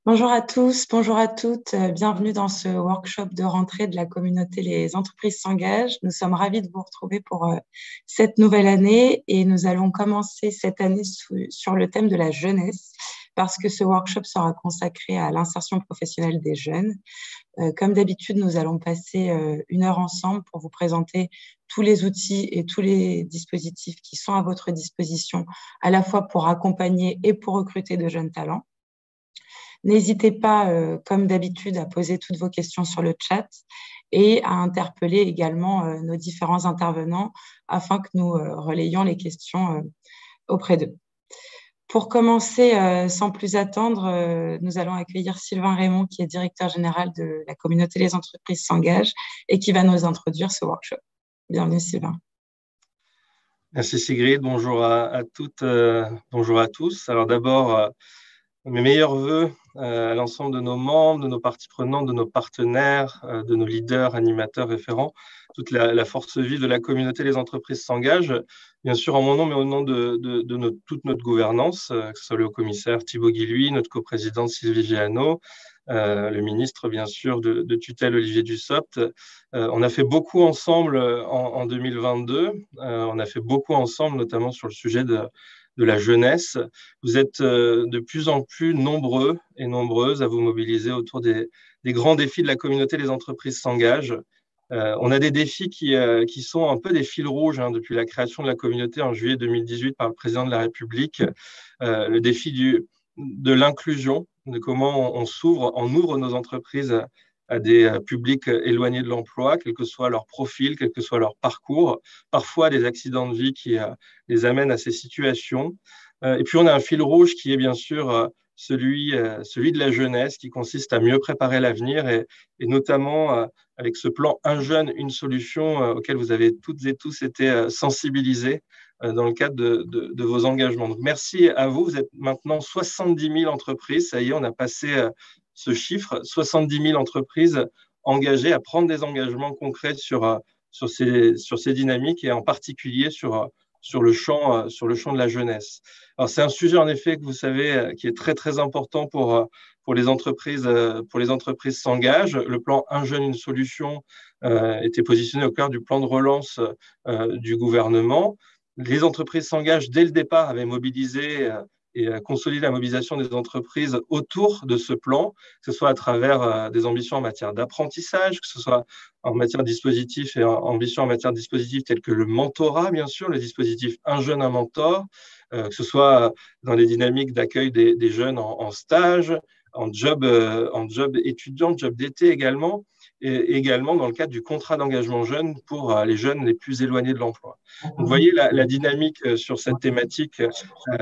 Bonjour à tous, bonjour à toutes. Bienvenue dans ce workshop de rentrée de la communauté Les entreprises s'engagent. Nous sommes ravis de vous retrouver pour cette nouvelle année et nous allons commencer cette année sur le thème de la jeunesse parce que ce workshop sera consacré à l'insertion professionnelle des jeunes. Comme d'habitude, nous allons passer 1 heure ensemble pour vous présenter tous les outils et tous les dispositifs qui sont à votre disposition, à la fois pour accompagner et pour recruter de jeunes talents. N'hésitez pas, comme d'habitude, à poser toutes vos questions sur le chat et à interpeller également nos différents intervenants afin que nous relayions les questions auprès d'eux. Pour commencer, sans plus attendre, nous allons accueillir Sylvain Raymond, qui est directeur général de la communauté Les entreprises s'engagent et qui va nous introduire ce workshop. Bienvenue, Sylvain. Merci Sigrid, bonjour à toutes, bonjour à tous. Alors d'abord, mes meilleurs voeux à l'ensemble de nos membres, de nos parties prenantes, de nos partenaires, de nos leaders, animateurs, référents, toute la force vive de la communauté Les entreprises s'engagent, bien sûr en mon nom, mais au nom de toute notre gouvernance, que ce soit le haut-commissaire Thibaut Guilluy, notre coprésidente Sylvie Giano, le ministre, bien sûr, de tutelle Olivier Dussopt. On a fait beaucoup ensemble en 2022. On a fait beaucoup ensemble, notamment sur le sujet de la jeunesse. Vous êtes de plus en plus nombreux et nombreuses à vous mobiliser autour des grands défis de la communauté Les entreprises s'engagent. On a des défis qui sont un peu des fils rouges depuis la création de la communauté en juillet 2018 par le président de la République. Le défi de l'inclusion, de comment on ouvre nos entreprises à des publics éloignés de l'emploi, quel que soit leur profil, quel que soit leur parcours, parfois des accidents de vie qui les amènent à ces situations. Et puis on a un fil rouge qui est bien sûr celui de la jeunesse, qui consiste à mieux préparer l'avenir et notamment avec ce plan Un jeune, une solution auquel vous avez toutes et tous été sensibilisés dans le cadre de vos engagements. Donc, merci à vous. Vous êtes maintenant 70 000 entreprises. Ça y est, on a passé ce chiffre, 70 000 entreprises engagées à prendre des engagements concrets sur ces dynamiques et en particulier sur le champ de la jeunesse. Alors, c'est un sujet, en effet, que vous savez, qui est très, très important pour les entreprises s'engagent. Le plan Un jeune, une solution était positionné au cœur du plan de relance du gouvernement. Les entreprises s'engagent dès le départ, avaient mobilisé et consolidé la mobilisation des entreprises autour de ce plan, que ce soit à travers des ambitions en matière d'apprentissage, que ce soit en matière de dispositifs et ambitions en matière de dispositifs tels que le mentorat, bien sûr, le dispositif Un jeune, un mentor, que ce soit dans les dynamiques d'accueil des jeunes en stage, en job étudiant, job d'été également, et également dans le cadre du contrat d'engagement jeune pour les jeunes les plus éloignés de l'emploi. Vous voyez, la dynamique sur cette thématique,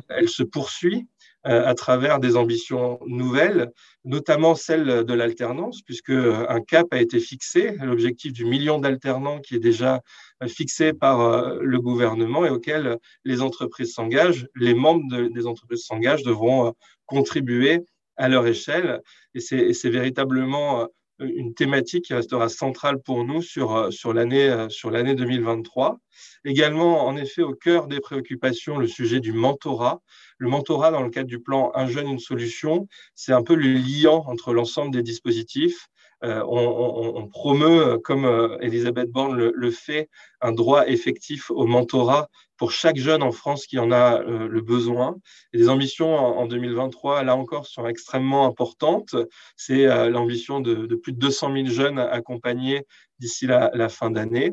elle se poursuit à travers des ambitions nouvelles, notamment celle de l'alternance, puisque un cap a été fixé, l'objectif du million d'alternants qui est déjà fixé par le gouvernement et auquel les entreprises s'engagent, les membres des entreprises s'engagent devront contribuer à leur échelle. Et c'est véritablement une thématique qui restera centrale pour nous sur l'année 2023. Également, en effet, au cœur des préoccupations, le sujet du mentorat. Le mentorat, dans le cadre du plan Un jeune, une solution, c'est un peu le liant entre l'ensemble des dispositifs. On promeut, comme Elisabeth Borne le fait, un droit effectif au mentorat pour chaque jeune en France qui en a le besoin. Et les ambitions en 2023, là encore, sont extrêmement importantes. C'est l'ambition de plus de 200 000 jeunes accompagnés d'ici la fin d'année.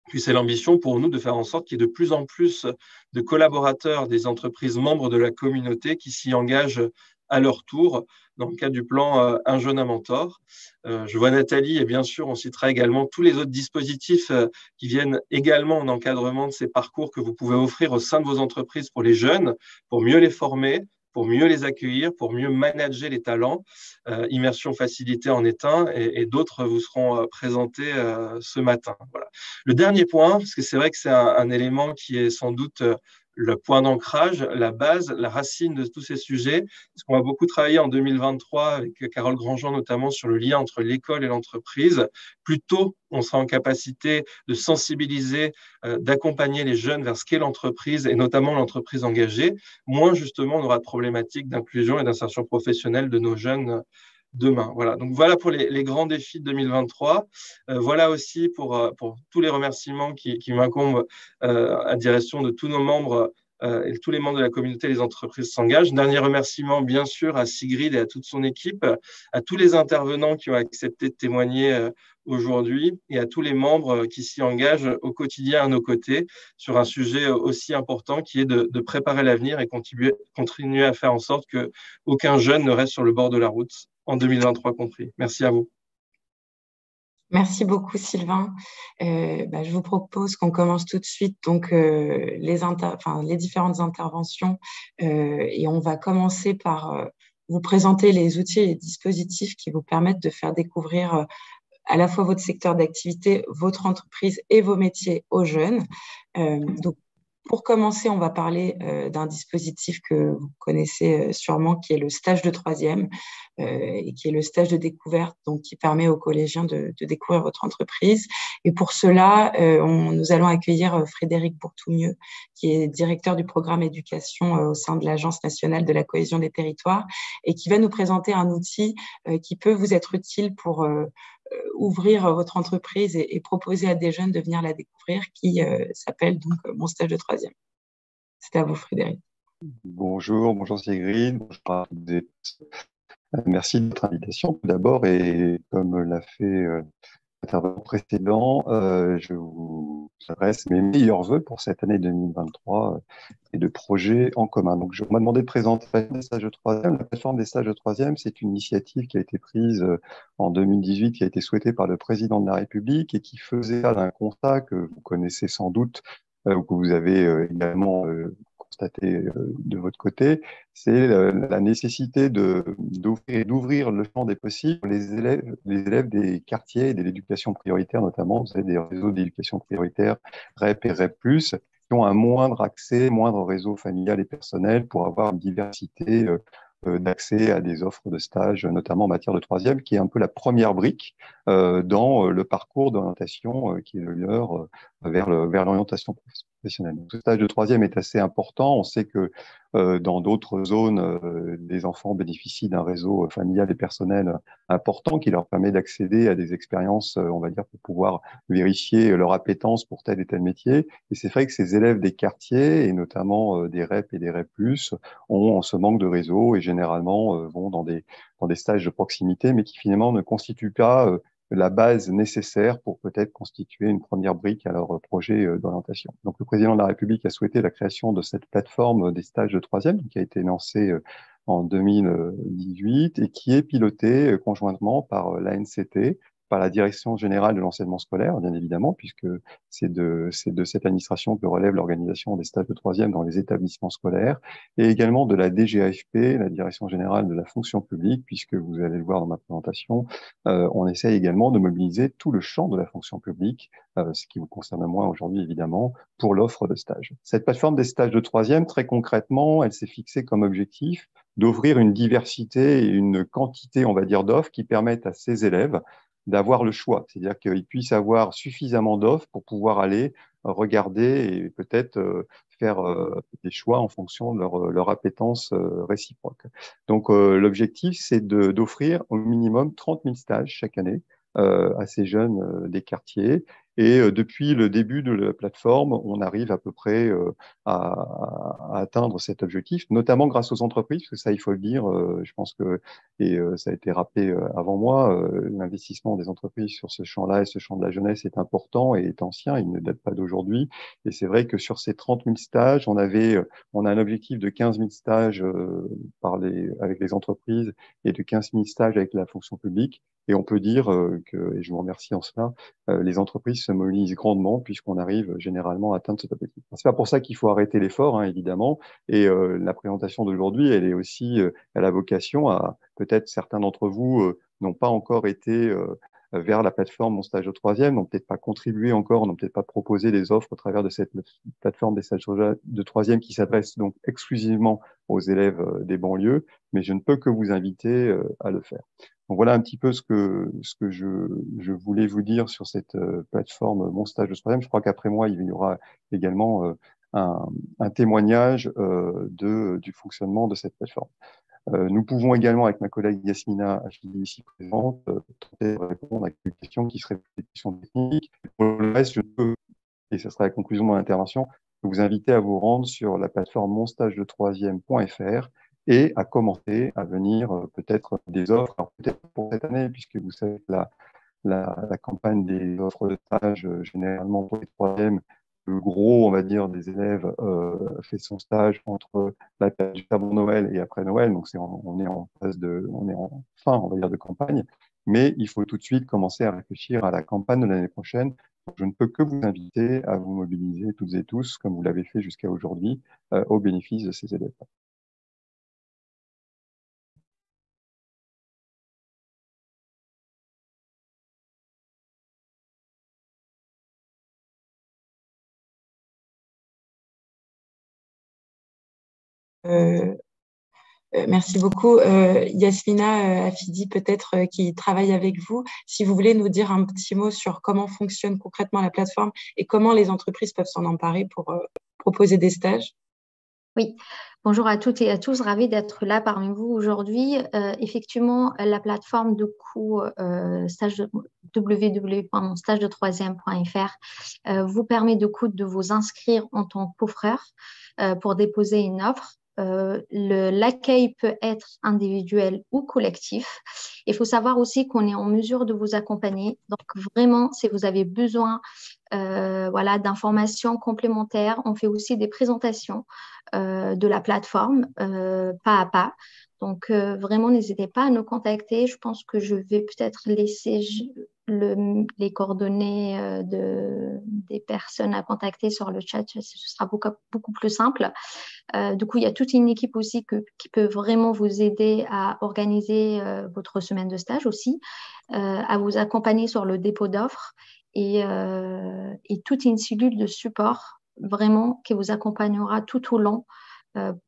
Puis c'est l'ambition pour nous de faire en sorte qu'il y ait de plus en plus de collaborateurs des entreprises membres de la communauté qui s'y engagent à leur tour dans le cadre du plan Un jeune, un mentor. Je vois Nathalie et bien sûr on citera également tous les autres dispositifs qui viennent également en encadrement de ces parcours que vous pouvez offrir au sein de vos entreprises pour les jeunes, pour mieux les former, pour mieux les accueillir, pour mieux manager les talents. Immersion facilitée en est un et d'autres vous seront présentés ce matin. Voilà. Le dernier point, parce que c'est vrai que c'est un élément qui est sans doute le point d'ancrage, la base, la racine de tous ces sujets. Parce qu'on va beaucoup travailler en 2023 avec Carole Grandjean notamment sur le lien entre l'école et l'entreprise. Plus tôt on sera en capacité de sensibiliser, d'accompagner les jeunes vers ce qu'est l'entreprise et notamment l'entreprise engagée, moins justement on aura de problématiques d'inclusion et d'insertion professionnelle de nos jeunes demain. Voilà, donc voilà pour les grands défis de 2023. Voilà aussi pour tous les remerciements qui m'incombent à direction de tous nos membres et tous les membres de la communauté Les Entreprises s'engagent. Dernier remerciement, bien sûr, à Sigrid et à toute son équipe, à tous les intervenants qui ont accepté de témoigner aujourd'hui et à tous les membres qui s'y engagent au quotidien à nos côtés sur un sujet aussi important qui est de préparer l'avenir et continuer à faire en sorte qu'aucun jeune ne reste sur le bord de la route en 2023 compris. Merci à vous. Merci beaucoup, Sylvain. Je vous propose qu'on commence tout de suite donc, les différentes interventions et on va commencer par vous présenter les outils et les dispositifs qui vous permettent de faire découvrir à la fois votre secteur d'activité, votre entreprise et vos métiers aux jeunes. Donc, pour commencer, on va parler d'un dispositif que vous connaissez sûrement, qui est le stage de troisième et qui est le stage de découverte, donc qui permet aux collégiens de découvrir votre entreprise. Et pour cela, nous allons accueillir Frédéric Bourtoumieux, qui est directeur du programme éducation au sein de l'Agence nationale de la cohésion des territoires et qui va nous présenter un outil qui peut vous être utile pour ouvrir votre entreprise et proposer à des jeunes de venir la découvrir, qui s'appelle donc Mon stage de troisième. C'est à vous, Frédéric. Bonjour Sigrid, bonjour à toutes et tous. Merci de votre invitation tout d'abord, et comme l'a fait l'intervenant précédent, je vous adresse mes meilleurs vœux pour cette année 2023 et de projets en commun. Donc, on m'a demandé de présenter la plateforme des stages de troisième. La plateforme des stages de troisième, c'est une initiative qui a été prise en 2018, qui a été souhaitée par le président de la République et qui faisait d'un constat que vous connaissez sans doute, ou que vous avez également constaté de votre côté, c'est la nécessité d'ouvrir le champ des possibles pour les élèves des quartiers et de l'éducation prioritaire, notamment. Vous avez des réseaux d'éducation prioritaire, REP et REP+, qui ont un moindre accès, moindre réseau familial et personnel pour avoir une diversité d'accès à des offres de stage, notamment en matière de troisième, qui est un peu la première brique dans le parcours d'orientation qui est le leur vers l'orientation professionnelle. Donc, ce stage de troisième est assez important. On sait que dans d'autres zones, les enfants bénéficient d'un réseau familial et personnel important qui leur permet d'accéder à des expériences, on va dire, pour pouvoir vérifier leur appétence pour tel et tel métier. Et c'est vrai que ces élèves des quartiers, et notamment des REP et des REP+, ont ce manque de réseau et généralement vont dans des stages de proximité, mais qui finalement ne constituent pas la base nécessaire pour peut-être constituer une première brique à leur projet d'orientation. Donc, le président de la République a souhaité la création de cette plateforme des stages de troisième, qui a été lancée en 2018 et qui est pilotée conjointement par l'ANCT, par la Direction générale de l'enseignement scolaire, bien évidemment, puisque c'est de cette administration que relève l'organisation des stages de troisième dans les établissements scolaires, et également de la DGAFP, la Direction générale de la fonction publique, puisque vous allez le voir dans ma présentation, on essaie également de mobiliser tout le champ de la fonction publique, ce qui vous concerne moins aujourd'hui évidemment, pour l'offre de stage. Cette plateforme des stages de troisième, très concrètement, elle s'est fixée comme objectif d'offrir une diversité et une quantité, on va dire, d'offres qui permettent à ces élèves d'avoir le choix, c'est-à-dire qu'ils puissent avoir suffisamment d'offres pour pouvoir aller regarder et peut-être faire des choix en fonction de leur appétence réciproque. Donc, l'objectif, c'est d'offrir au minimum 30 000 stages chaque année à ces jeunes des quartiers. Et depuis le début de la plateforme, on arrive à peu près à atteindre cet objectif, notamment grâce aux entreprises, parce que ça, il faut le dire, je pense que, et ça a été rappelé avant moi, l'investissement des entreprises sur ce champ-là et ce champ de la jeunesse est important et est ancien, il ne date pas d'aujourd'hui. Et c'est vrai que sur ces 30 000 stages, on a un objectif de 15 000 stages avec les entreprises et de 15 000 stages avec la fonction publique. Et on peut dire et je vous remercie en cela, les entreprises se mobilisent grandement puisqu'on arrive généralement à atteindre cet objectif. C'est pas pour ça qu'il faut arrêter l'effort, hein, évidemment. Et la présentation d'aujourd'hui, elle est aussi, elle a vocation à, peut-être certains d'entre vous n'ont pas encore été vers la plateforme Mon Stage de Troisième, n'ont peut-être pas contribué encore, n'ont peut-être pas proposé des offres au travers de cette plateforme des stages de Troisième qui s'adresse donc exclusivement aux élèves des banlieues, mais je ne peux que vous inviter à le faire. Donc voilà un petit peu ce que je voulais vous dire sur cette plateforme Mon Stage de Troisième. Je crois qu'après moi, il y aura également un témoignage du fonctionnement de cette plateforme. Nous pouvons également, avec ma collègue Yasmina Achidi, ici présente, tenter de répondre à quelques questions qui seraient des questions techniques. Pour le reste, je peux, et ce sera la conclusion de mon intervention, vous inviter à vous rendre sur la plateforme monstagedetroisième.fr et à commenter, à venir peut-être des offres, alors peut-être pour cette année, puisque vous savez que la campagne des offres de stage, généralement pour les troisièmes, le gros, on va dire, des élèves fait son stage entre la période du avant Noël et après Noël. Donc, on est en fin, on va dire, de campagne. Mais il faut tout de suite commencer à réfléchir à la campagne de l'année prochaine. Donc, je ne peux que vous inviter à vous mobiliser toutes et tous, comme vous l'avez fait jusqu'à aujourd'hui, au bénéfice de ces élèves. Merci beaucoup. Yasmina Afidi, peut-être qui travaille avec vous, si vous voulez nous dire un petit mot sur comment fonctionne concrètement la plateforme et comment les entreprises peuvent s'en emparer pour proposer des stages. Oui, bonjour à toutes et à tous, ravi d'être là parmi vous aujourd'hui. Effectivement, la plateforme de cours www.monstagedetroisième.fr vous permet de vous inscrire en tant qu'offreur pour déposer une offre. L'accueil peut être individuel ou collectif. Il faut savoir aussi qu'on est en mesure de vous accompagner. Donc vraiment, si vous avez besoin d'informations complémentaires, on fait aussi des présentations de la plateforme pas à pas. Donc vraiment, n'hésitez pas à nous contacter. Je pense que je vais peut-être laisser les coordonnées des personnes à contacter sur le chat. Ce sera beaucoup plus simple. Du coup, il y a toute une équipe aussi qui peut vraiment vous aider à organiser votre semaine de stage aussi, à vous accompagner sur le dépôt d'offres et toute une cellule de support vraiment qui vous accompagnera tout au long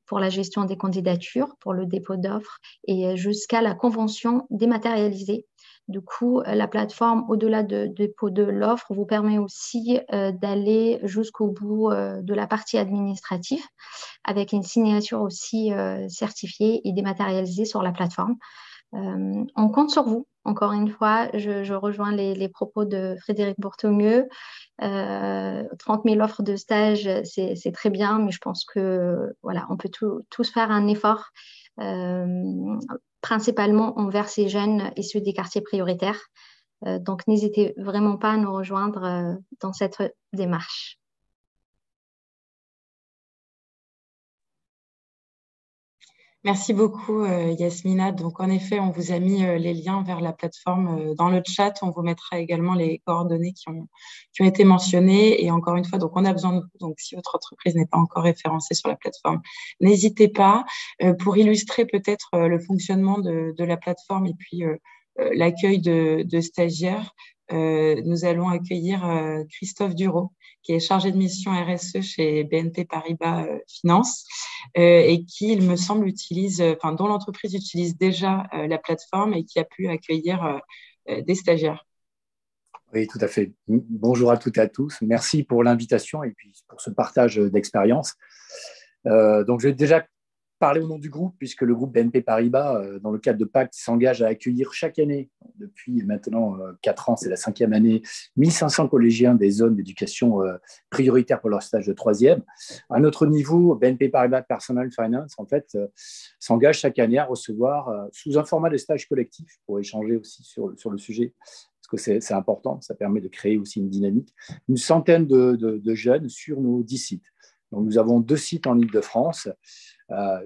pour la gestion des candidatures, pour le dépôt d'offres et jusqu'à la convention dématérialisée. Du coup, la plateforme, au-delà du dépôt de l'offre, vous permet aussi d'aller jusqu'au bout de la partie administrative avec une signature aussi certifiée et dématérialisée sur la plateforme. On compte sur vous. Encore une fois, je rejoins les propos de Frédéric Bourtomieux. 30 000 offres de stage, c'est très bien, mais je pense que voilà, on peut tous faire un effort, principalement envers ces jeunes issus des quartiers prioritaires. Donc, n'hésitez vraiment pas à nous rejoindre dans cette démarche. Merci beaucoup, Yasmina. Donc, en effet, on vous a mis les liens vers la plateforme dans le chat. On vous mettra également les coordonnées qui ont été mentionnées. Et encore une fois, donc, on a besoin de vous. Donc, si votre entreprise n'est pas encore référencée sur la plateforme, n'hésitez pas. Pour illustrer peut-être le fonctionnement de la plateforme et puis l'accueil de stagiaires, nous allons accueillir Christophe Duro, qui est chargé de mission RSE chez BNP Paribas Finance et qui, il me semble, dont l'entreprise utilise déjà la plateforme et qui a pu accueillir des stagiaires. Oui, tout à fait. Bonjour à toutes et à tous. Merci pour l'invitation et puis pour ce partage d'expérience. Donc, je vais déjà parler au nom du groupe, puisque le groupe BNP Paribas, dans le cadre de Pacte, s'engage à accueillir chaque année, depuis maintenant 4 ans, c'est la 5e année, 1500 collégiens des zones d'éducation prioritaires pour leur stage de troisième. À notre niveau, BNP Paribas Personal Finance, en fait, s'engage chaque année à recevoir, sous un format de stage collectif, pour échanger aussi sur le sujet, parce que c'est important, ça permet de créer aussi une dynamique, une centaine de jeunes sur nos 10 sites. Donc, nous avons 2 sites en Île-de-France,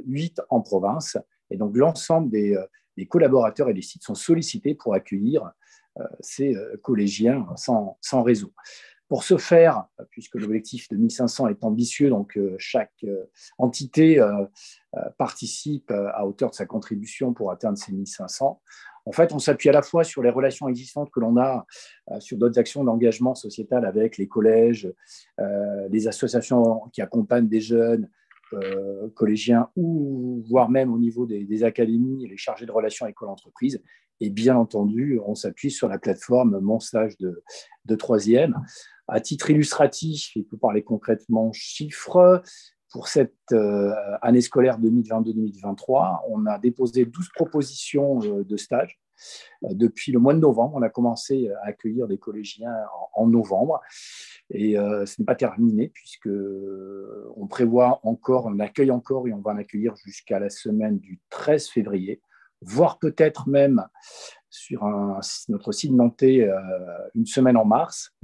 8 en province. Et donc, l'ensemble des collaborateurs et des sites sont sollicités pour accueillir ces collégiens sans réseau. Pour ce faire, puisque l'objectif de 1500 est ambitieux, donc chaque entité participe à hauteur de sa contribution pour atteindre ces 1500, En fait, on s'appuie à la fois sur les relations existantes que l'on a sur d'autres actions d'engagement sociétal avec les collèges, les associations qui accompagnent des jeunes, collégiens ou voire même au niveau des académies et les chargés de relations école-entreprise. Et bien entendu, on s'appuie sur la plateforme Mon Stage de troisième. À titre illustratif, il peut parler concrètement chiffres. Pour cette année scolaire 2022-2023, on a déposé 12 propositions de stage. Depuis le mois de novembre, on a commencé à accueillir des collégiens en novembre. Et ce n'est pas terminé puisqu'on prévoit encore, on accueille encore et on va en accueillir jusqu'à la semaine du 13 février, voire peut-être même sur notre site nantais une semaine en mars.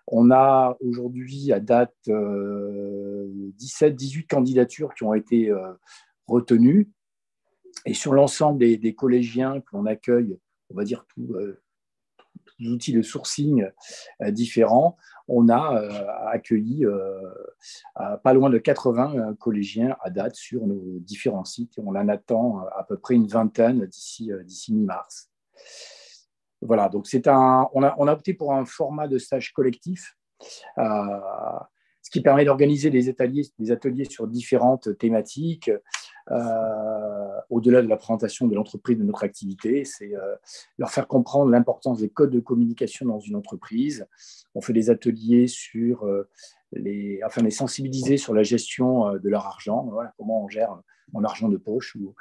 On a aujourd'hui à date 17-18 candidatures qui ont été retenues. Et sur l'ensemble des collégiens que l'on accueille, on va dire tous les outils de sourcing différents, on a accueilli pas loin de 80 collégiens à date sur nos différents sites. On en attend à peu près une vingtaine d'ici mi-mars. Voilà, donc on a opté pour un format de stage collectif, ce qui permet d'organiser des ateliers sur différentes thématiques. Au-delà de la présentation de l'entreprise, de notre activité, c'est leur faire comprendre l'importance des codes de communication dans une entreprise. On fait des ateliers afin de les sensibiliser sur la gestion de leur argent, voilà, comment on gère mon argent de poche ou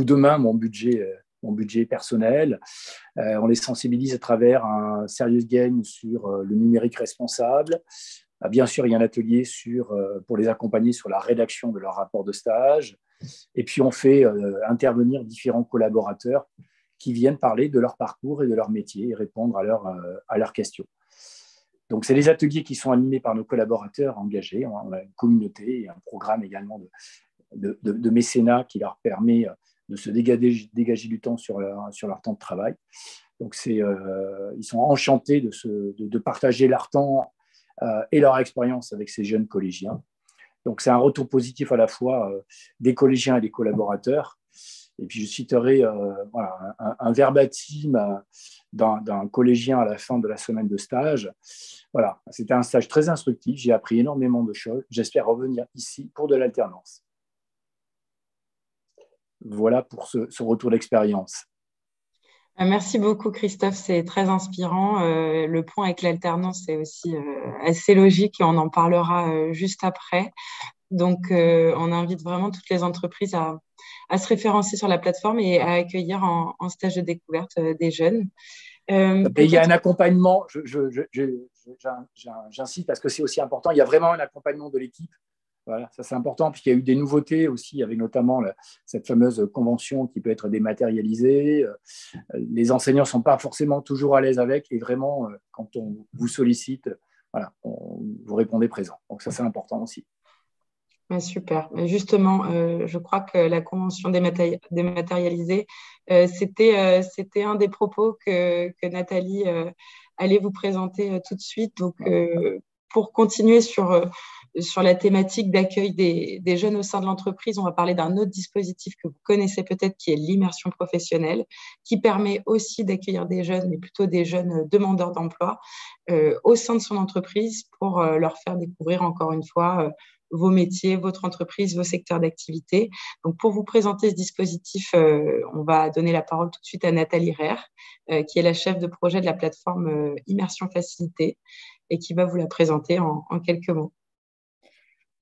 demain mon budget personnel. On les sensibilise à travers un serious game sur le numérique responsable. Bien sûr, il y a un atelier pour les accompagner sur la rédaction de leur rapport de stage. Et puis, on fait intervenir différents collaborateurs qui viennent parler de leur parcours et de leur métier et répondre à leurs questions. Donc, c'est des ateliers qui sont animés par nos collaborateurs engagés. On a une communauté et un programme également de mécénat qui leur permet de se dégager du temps sur leur temps de travail. Donc, ils sont enchantés de partager leur temps et leur expérience avec ces jeunes collégiens. Donc, c'est un retour positif à la fois des collégiens et des collaborateurs. Et puis, je citerai un verbatim d'un collégien à la fin de la semaine de stage. Voilà, c'était un stage très instructif. J'ai appris énormément de choses. J'espère revenir ici pour de l'alternance. Voilà pour ce retour d'expérience. Merci beaucoup, Christophe. C'est très inspirant. Le point avec l'alternance, c'est aussi assez logique et on en parlera juste après. Donc, on invite vraiment toutes les entreprises à se référencer sur la plateforme et à accueillir en stage de découverte des jeunes. Et il y a un accompagnement, j'insiste parce que c'est aussi important, il y a vraiment un accompagnement de l'équipe. Voilà, ça c'est important, puisqu'il y a eu des nouveautés aussi, avec notamment cette fameuse convention qui peut être dématérialisée. Les enseignants ne sont pas forcément toujours à l'aise avec, et vraiment, quand on vous sollicite, voilà, vous répondez présent. Donc ça, c'est important aussi. Super. Justement, je crois que la convention dématérialisée, c'était un des propos que Nathalie allait vous présenter tout de suite. Donc, pour continuer sur la thématique d'accueil des jeunes au sein de l'entreprise, on va parler d'un autre dispositif que vous connaissez peut-être, qui est l'immersion professionnelle, qui permet aussi d'accueillir des jeunes, mais plutôt des jeunes demandeurs d'emploi, au sein de son entreprise pour leur faire découvrir encore une fois vos métiers, votre entreprise, vos secteurs d'activité. Donc, pour vous présenter ce dispositif, on va donner la parole tout de suite à Nathalie Rehr, qui est la chef de projet de la plateforme Immersion Facilité et qui va vous la présenter en quelques mots.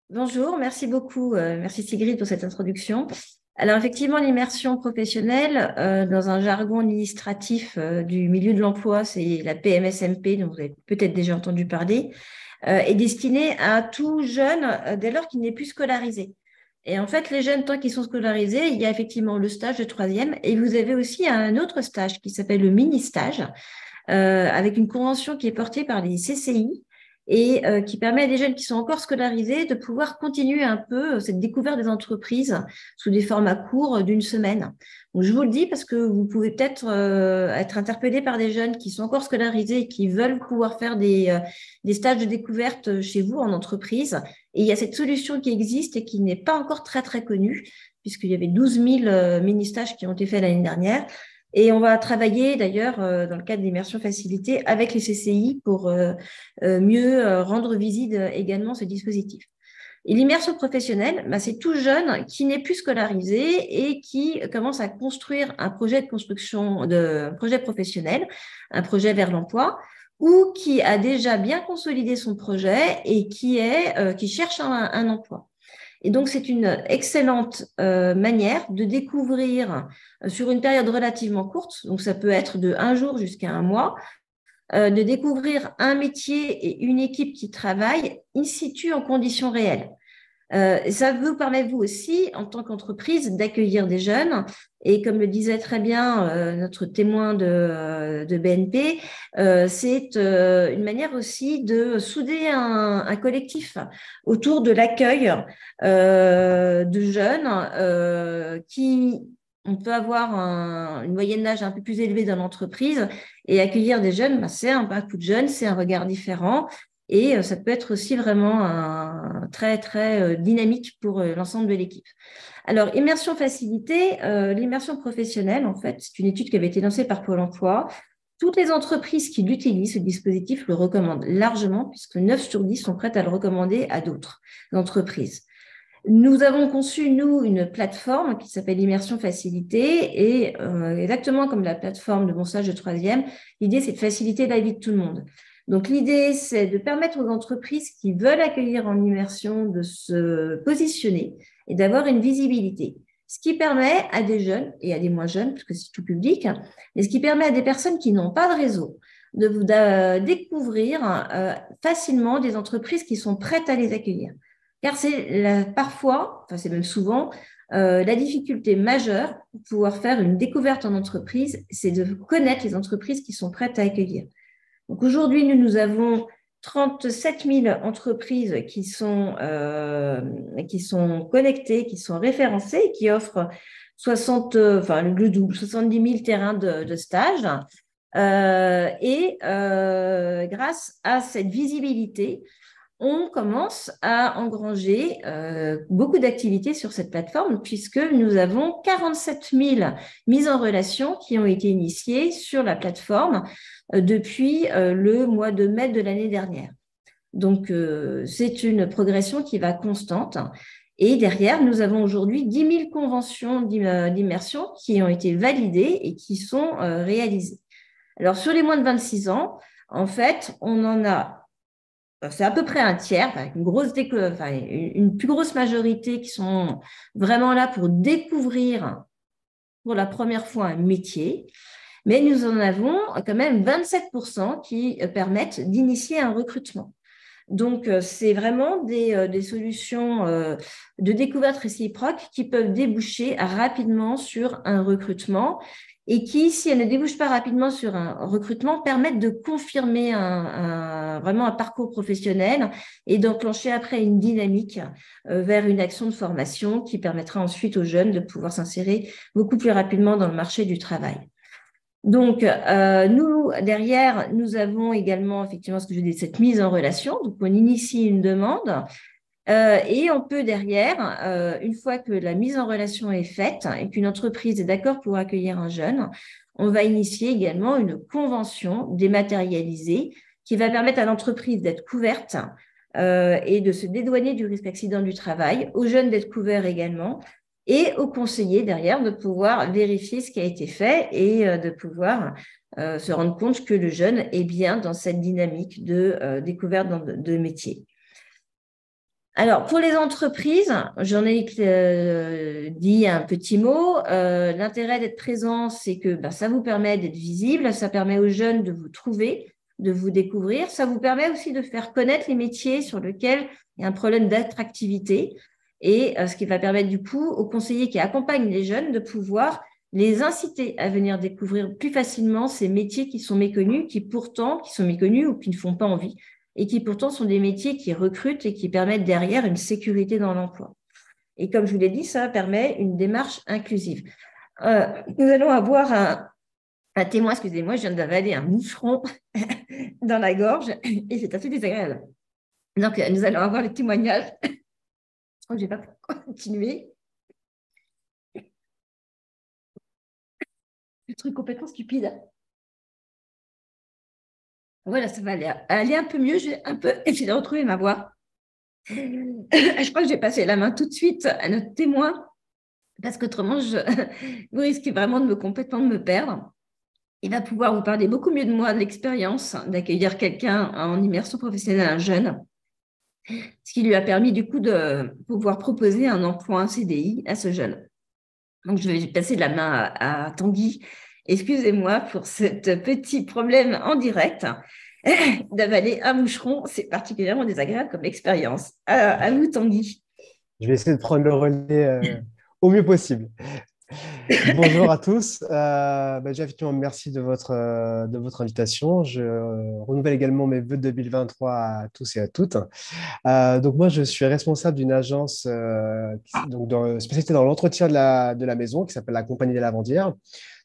Bonjour, merci beaucoup. Merci Sigrid pour cette introduction. Alors effectivement, l'immersion professionnelle, dans un jargon administratif du milieu de l'emploi, c'est la PMSMP, dont vous avez peut-être déjà entendu parler, est destinée à tout jeune dès lors qu'il n'est plus scolarisé. Et en fait, les jeunes, tant qu'ils sont scolarisés, il y a effectivement le stage de troisième et vous avez aussi un autre stage qui s'appelle le mini-stage, avec une convention qui est portée par les CCI et qui permet à des jeunes qui sont encore scolarisés de pouvoir continuer un peu cette découverte des entreprises sous des formats courts d'une semaine. Donc, je vous le dis parce que vous pouvez peut-être être interpellé par des jeunes qui sont encore scolarisés et qui veulent pouvoir faire des stages de découverte chez vous en entreprise. Et il y a cette solution qui existe et qui n'est pas encore très, très connue, puisqu'il y avait 12 000 mini-stages qui ont été faits l'année dernière. Et on va travailler d'ailleurs dans le cadre d'immersion facilitée avec les CCI pour mieux rendre visible également ce dispositif. Et l'immersion professionnelle, c'est tout jeune qui n'est plus scolarisé et qui commence à construire un projet de construction, un projet professionnel, un projet vers l'emploi, ou qui a déjà bien consolidé son projet et qui cherche un emploi. Et donc, c'est une excellente manière de découvrir sur une période relativement courte, donc ça peut être de 1 jour jusqu'à 1 mois, de découvrir un métier et une équipe qui travaille in situ en conditions réelles. Ça vous permet, vous aussi, en tant qu'entreprise, d'accueillir des jeunes. Et comme le disait très bien notre témoin de BNP, c'est une manière aussi de souder un collectif autour de l'accueil de jeunes qui… On peut avoir une moyenne d'âge un peu plus élevée dans l'entreprise et accueillir des jeunes, c'est un coup de jeune, c'est un regard différent. Et ça peut être aussi vraiment très, très dynamique pour l'ensemble de l'équipe. Alors, immersion facilitée, l'immersion professionnelle, en fait, c'est une étude qui avait été lancée par Pôle emploi. Toutes les entreprises qui l'utilisent, ce dispositif, le recommandent largement, puisque 9 sur 10 sont prêtes à le recommander à d'autres entreprises. Nous avons conçu, nous, une plateforme qui s'appelle Immersion Facilitée et exactement comme la plateforme de Mon Stage de troisième, l'idée, c'est de faciliter la vie de tout le monde. Donc, l'idée, c'est de permettre aux entreprises qui veulent accueillir en immersion de se positionner et d'avoir une visibilité. Ce qui permet à des jeunes et à des moins jeunes, parce que c'est tout public, mais ce qui permet à des personnes qui n'ont pas de réseau de découvrir facilement des entreprises qui sont prêtes à les accueillir. Car c'est parfois, enfin c'est même souvent, la difficulté majeure pour pouvoir faire une découverte en entreprise, c'est de connaître les entreprises qui sont prêtes à accueillir. Donc aujourd'hui, nous avons 37 000 entreprises qui sont connectées, qui sont référencées, qui offrent le double, 70 000 terrains de stage. Grâce à cette visibilité, on commence à engranger beaucoup d'activités sur cette plateforme puisque nous avons 47 000 mises en relation qui ont été initiées sur la plateforme depuis le mois de mai de l'année dernière. Donc, c'est une progression qui va constante. Et derrière, nous avons aujourd'hui 10 000 conventions d'immersion qui ont été validées et qui sont réalisées. Alors, sur les moins de 26 ans, en fait, on en a… C'est à peu près un tiers, une plus grosse majorité qui sont vraiment là pour découvrir pour la première fois un métier, mais nous en avons quand même 27% qui permettent d'initier un recrutement. Donc, c'est vraiment des solutions de découverte réciproque qui peuvent déboucher rapidement sur un recrutement et qui, si elles ne débouchent pas rapidement sur un recrutement, permettent de confirmer vraiment un parcours professionnel et d'enclencher après une dynamique vers une action de formation qui permettra ensuite aux jeunes de pouvoir s'insérer beaucoup plus rapidement dans le marché du travail. Donc, nous, derrière, nous avons également, effectivement, ce que je dis, cette mise en relation. Donc, on initie une demande et on peut derrière, une fois que la mise en relation est faite et qu'une entreprise est d'accord pour accueillir un jeune, on va initier également une convention dématérialisée qui va permettre à l'entreprise d'être couverte et de se dédouaner du risque accident du travail, aux jeunes d'être couverts également, et aux conseillers derrière de pouvoir vérifier ce qui a été fait et de pouvoir se rendre compte que le jeune est bien dans cette dynamique de découverte de métier. Alors, pour les entreprises, j'en ai dit un petit mot. L'intérêt d'être présent, c'est que ça vous permet d'être visible, ça permet aux jeunes de vous trouver, de vous découvrir. Ça vous permet aussi de faire connaître les métiers sur lesquels il y a un problème d'attractivité. Et ce qui va permettre du coup aux conseillers qui accompagnent les jeunes de pouvoir les inciter à venir découvrir plus facilement ces métiers qui sont méconnus, qui sont méconnus ou qui ne font pas envie, et qui pourtant sont des métiers qui recrutent et qui permettent derrière une sécurité dans l'emploi. Et comme je vous l'ai dit, ça permet une démarche inclusive. Nous allons avoir un témoin, excusez-moi, je viens d'avaler un moucheron dans la gorge et c'est assez désagréable. Donc, nous allons avoir le témoignage. Je ne vais pas continuer. truc complètement stupide. Voilà, ça va aller un peu mieux. Je vais un peu essayer de retrouver ma voix. Je crois que je vais passer la main tout de suite à notre témoin, parce qu'autrement, vous risquez vraiment complètement de me perdre. Il va pouvoir vous parler beaucoup mieux de moi, de l'expérience d'accueillir quelqu'un en immersion professionnelle, un jeune, ce qui lui a permis du coup de pouvoir proposer un emploi, un CDI à ce jeune. Donc, je vais passer la main à Tanguy. Excusez-moi pour ce petit problème en direct. D'avaler un moucheron, c'est particulièrement désagréable comme expérience. À vous, Tanguy. Je vais essayer de prendre le relais au mieux possible. Bonjour à tous. Déjà, effectivement, merci de votre invitation. Je renouvelle également mes vœux de 2023 à tous et à toutes. Donc, moi, je suis responsable d'une agence spécialisée dans l'entretien de la maison qui s'appelle la Compagnie des Lavandières.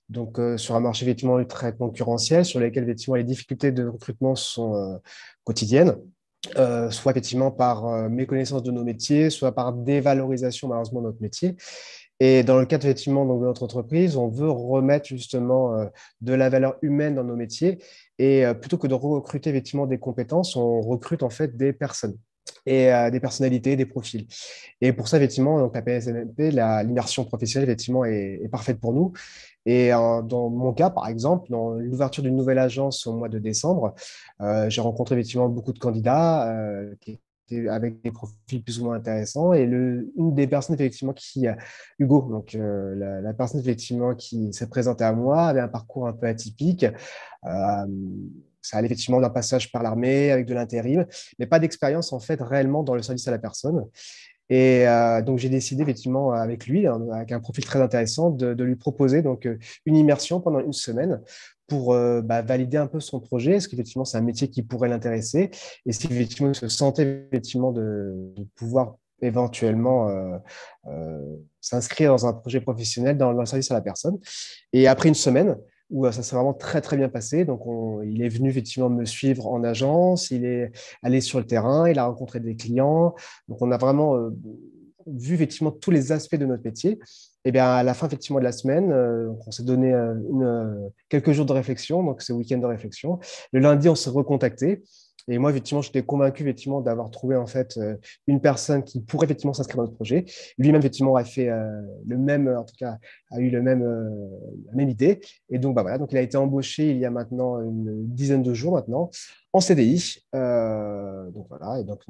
Donc, sur un marché effectivement très concurrentiel, sur lequel effectivement les difficultés de recrutement sont quotidiennes. Soit effectivement par méconnaissance de nos métiers, soit par dévalorisation malheureusement de notre métier. Et dans le cadre effectivement donc, de notre entreprise, on veut remettre justement de la valeur humaine dans nos métiers. Et plutôt que de recruter effectivement des compétences, on recrute en fait des personnes et des personnalités, des profils. Et pour ça, effectivement, donc, la PSNLP, l'immersion professionnelle, effectivement, est parfaite pour nous. Et dans mon cas, par exemple, dans l'ouverture d'une nouvelle agence au mois de décembre, j'ai rencontré effectivement beaucoup de candidats qui étaient avec des profils plus ou moins intéressants. Et une des personnes, effectivement, Hugo, donc la personne, effectivement, qui s'est présentée à moi, avait un parcours un peu atypique. Euh, Ça allait effectivement d'un passage par l'armée avec de l'intérim, mais pas d'expérience en fait réellement dans le service à la personne. Et donc, j'ai décidé, effectivement, avec lui, avec un profil très intéressant, de lui proposer donc, une immersion pendant une semaine pour valider un peu son projet. Est-ce qu'effectivement, c'est un métier qui pourrait l'intéresser? Et si effectivement, il se sentait effectivement de pouvoir éventuellement s'inscrire dans un projet professionnel dans le service à la personne. Et après une semaine, où ça s'est vraiment très, très bien passé. Donc, il est venu effectivement me suivre en agence, il est allé sur le terrain, il a rencontré des clients. Donc, on a vraiment vu effectivement tous les aspects de notre métier. Et bien, à la fin effectivement de la semaine, on s'est donné quelques jours de réflexion, donc ce week-end de réflexion. Le lundi, on s'est recontacté. Et moi, effectivement, j'étais convaincu effectivement d'avoir trouvé en fait une personne qui pourrait effectivement s'inscrire dans notre projet. Lui-même effectivement a fait le même, en tout cas, a eu la même idée. Et donc voilà, donc il a été embauché il y a maintenant une dizaine de jours maintenant en CDI. Donc voilà, et donc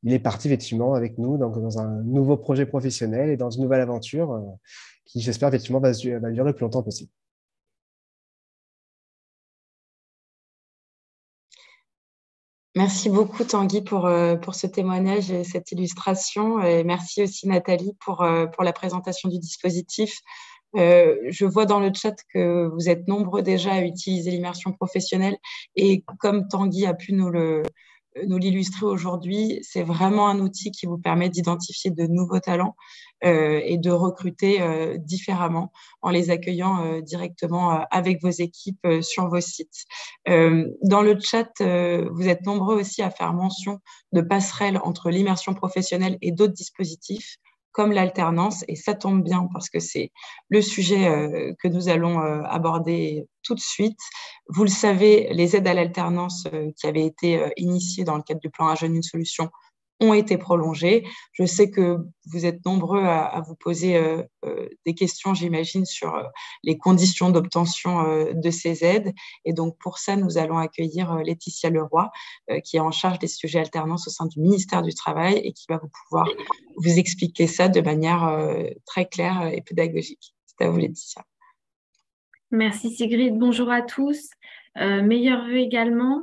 il est parti effectivement avec nous donc, dans un nouveau projet professionnel et dans une nouvelle aventure qui, j'espère effectivement, va durer le plus longtemps possible. Merci beaucoup Tanguy pour ce témoignage et cette illustration. Et merci aussi Nathalie pour la présentation du dispositif. Je vois dans le chat que vous êtes nombreux déjà à utiliser l'immersion professionnelle et comme Tanguy a pu nous l'illustrer aujourd'hui, c'est vraiment un outil qui vous permet d'identifier de nouveaux talents et de recruter différemment en les accueillant directement avec vos équipes sur vos sites. Dans le chat, vous êtes nombreux aussi à faire mention de passerelles entre l'immersion professionnelle et d'autres dispositifs comme l'alternance, et ça tombe bien parce que c'est le sujet que nous allons aborder tout de suite. Vous le savez, les aides à l'alternance qui avaient été initiées dans le cadre du plan Un jeune, une solution ont été prolongées. Je sais que vous êtes nombreux à vous poser des questions, j'imagine, sur les conditions d'obtention de ces aides. Et donc, pour ça, nous allons accueillir Laetitia Leroy, qui est en charge des sujets alternance au sein du ministère du Travail et qui va pouvoir vous expliquer ça de manière très claire et pédagogique. C'est à vous, Laetitia. Merci Sigrid. Bonjour à tous. Meilleurs vœux également.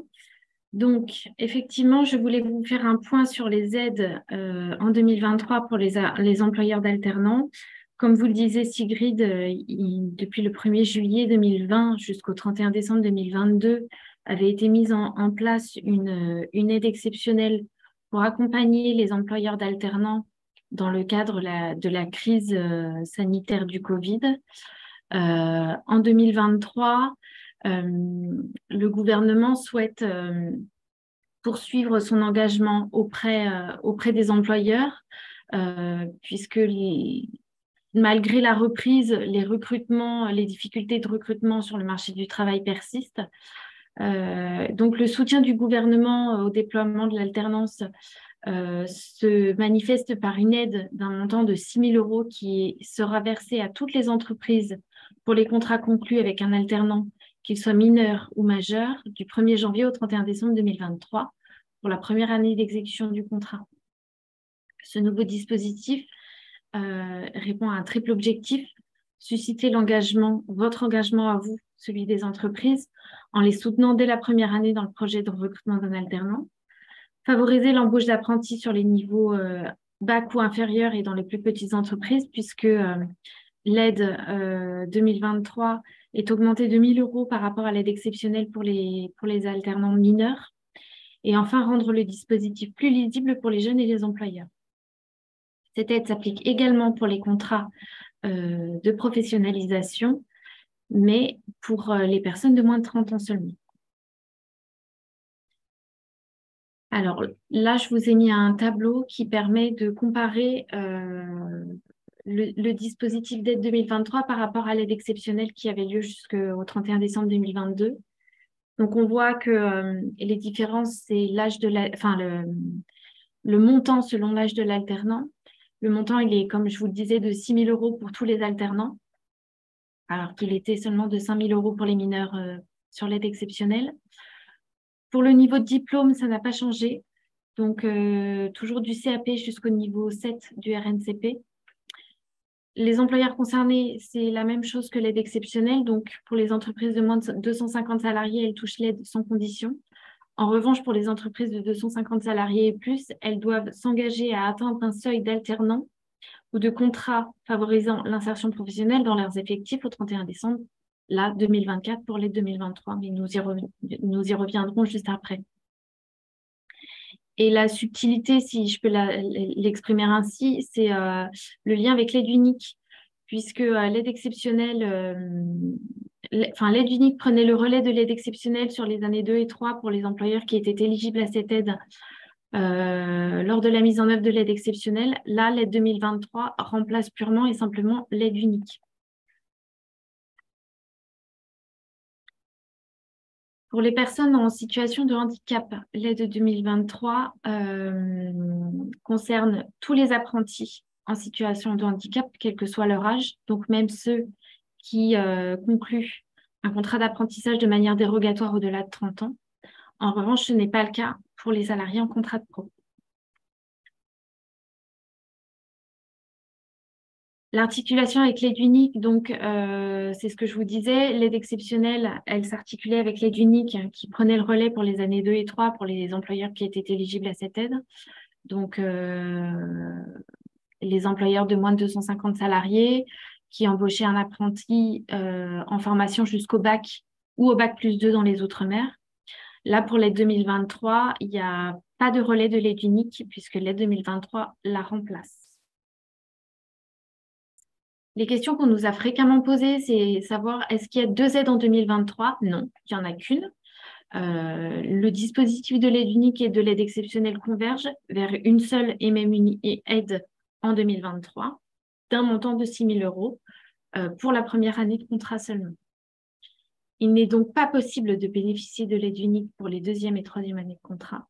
Donc, effectivement, je voulais vous faire un point sur les aides en 2023 pour les employeurs d'alternants. Comme vous le disiez, Sigrid, depuis le 1er juillet 2020 jusqu'au 31 décembre 2022, avait été mise en place une aide exceptionnelle pour accompagner les employeurs d'alternants dans le cadre de la crise sanitaire du Covid. En 2023, le gouvernement souhaite poursuivre son engagement auprès des employeurs, puisque malgré la reprise, les difficultés de recrutement sur le marché du travail persistent. Donc, le soutien du gouvernement au déploiement de l'alternance se manifeste par une aide d'un montant de 6 000 € qui sera versée à toutes les entreprises pour les contrats conclus avec un alternant, qu'il soit mineur ou majeur, du 1er janvier au 31 décembre 2023, pour la première année d'exécution du contrat. Ce nouveau dispositif répond à un triple objectif: susciter votre engagement à vous, celui des entreprises, en les soutenant dès la première année dans le projet de recrutement d'un alternant, favoriser l'embauche d'apprentis sur les niveaux bac ou inférieurs et dans les plus petites entreprises, puisque l'aide 2023 est augmentée de 1 000 € par rapport à l'aide exceptionnelle pour les alternants mineurs, et enfin rendre le dispositif plus lisible pour les jeunes et les employeurs. Cette aide s'applique également pour les contrats de professionnalisation, mais pour les personnes de moins de 30 ans seulement. Alors là, je vous ai mis un tableau qui permet de comparer le dispositif d'aide 2023 par rapport à l'aide exceptionnelle qui avait lieu jusqu'au 31 décembre 2022. Donc, on voit que les différences, c'est le montant selon l'âge de l'alternant. Le montant, il est, comme je vous le disais, de 6 000 € pour tous les alternants, alors qu'il était seulement de 5 000 € pour les mineurs sur l'aide exceptionnelle. Pour le niveau de diplôme, ça n'a pas changé. Donc, toujours du CAP jusqu'au niveau 7 du RNCP. Les employeurs concernés, c'est la même chose que l'aide exceptionnelle. Donc, pour les entreprises de moins de 250 salariés, elles touchent l'aide sans condition. En revanche, pour les entreprises de 250 salariés et plus, elles doivent s'engager à atteindre un seuil d'alternant ou de contrat favorisant l'insertion professionnelle dans leurs effectifs au 31 décembre 2024 pour l'aide 2023, mais nous y reviendrons juste après. Et la subtilité, si je peux l'exprimer ainsi, c'est le lien avec l'aide unique, puisque l'aide exceptionnelle, l'aide unique prenait le relais de l'aide exceptionnelle sur les années 2 et 3 pour les employeurs qui étaient éligibles à cette aide lors de la mise en œuvre de l'aide exceptionnelle. Là, l'aide 2023 remplace purement et simplement l'aide unique. Pour les personnes en situation de handicap, l'aide 2023 concerne tous les apprentis en situation de handicap, quel que soit leur âge, donc même ceux qui concluent un contrat d'apprentissage de manière dérogatoire au-delà de 30 ans. En revanche, ce n'est pas le cas pour les salariés en contrat de pro. L'articulation avec l'aide unique, donc c'est ce que je vous disais, l'aide exceptionnelle, elle s'articulait avec l'aide unique qui prenait le relais pour les années 2 et 3 pour les employeurs qui étaient éligibles à cette aide. Donc, les employeurs de moins de 250 salariés qui embauchaient un apprenti en formation jusqu'au bac ou au bac +2 dans les Outre-mer. Là, pour l'aide 2023, il n'y a pas de relais de l'aide unique puisque l'aide 2023 la remplace. Les questions qu'on nous a fréquemment posées, c'est savoir est-ce qu'il y a 2 aides en 2023? Non, il n'y en a qu'une. Le dispositif de l'aide unique et de l'aide exceptionnelle convergent vers une seule et même aide en 2023 d'un montant de 6 000 € pour la première année de contrat seulement. Il n'est donc pas possible de bénéficier de l'aide unique pour les 2e et 3e années de contrat.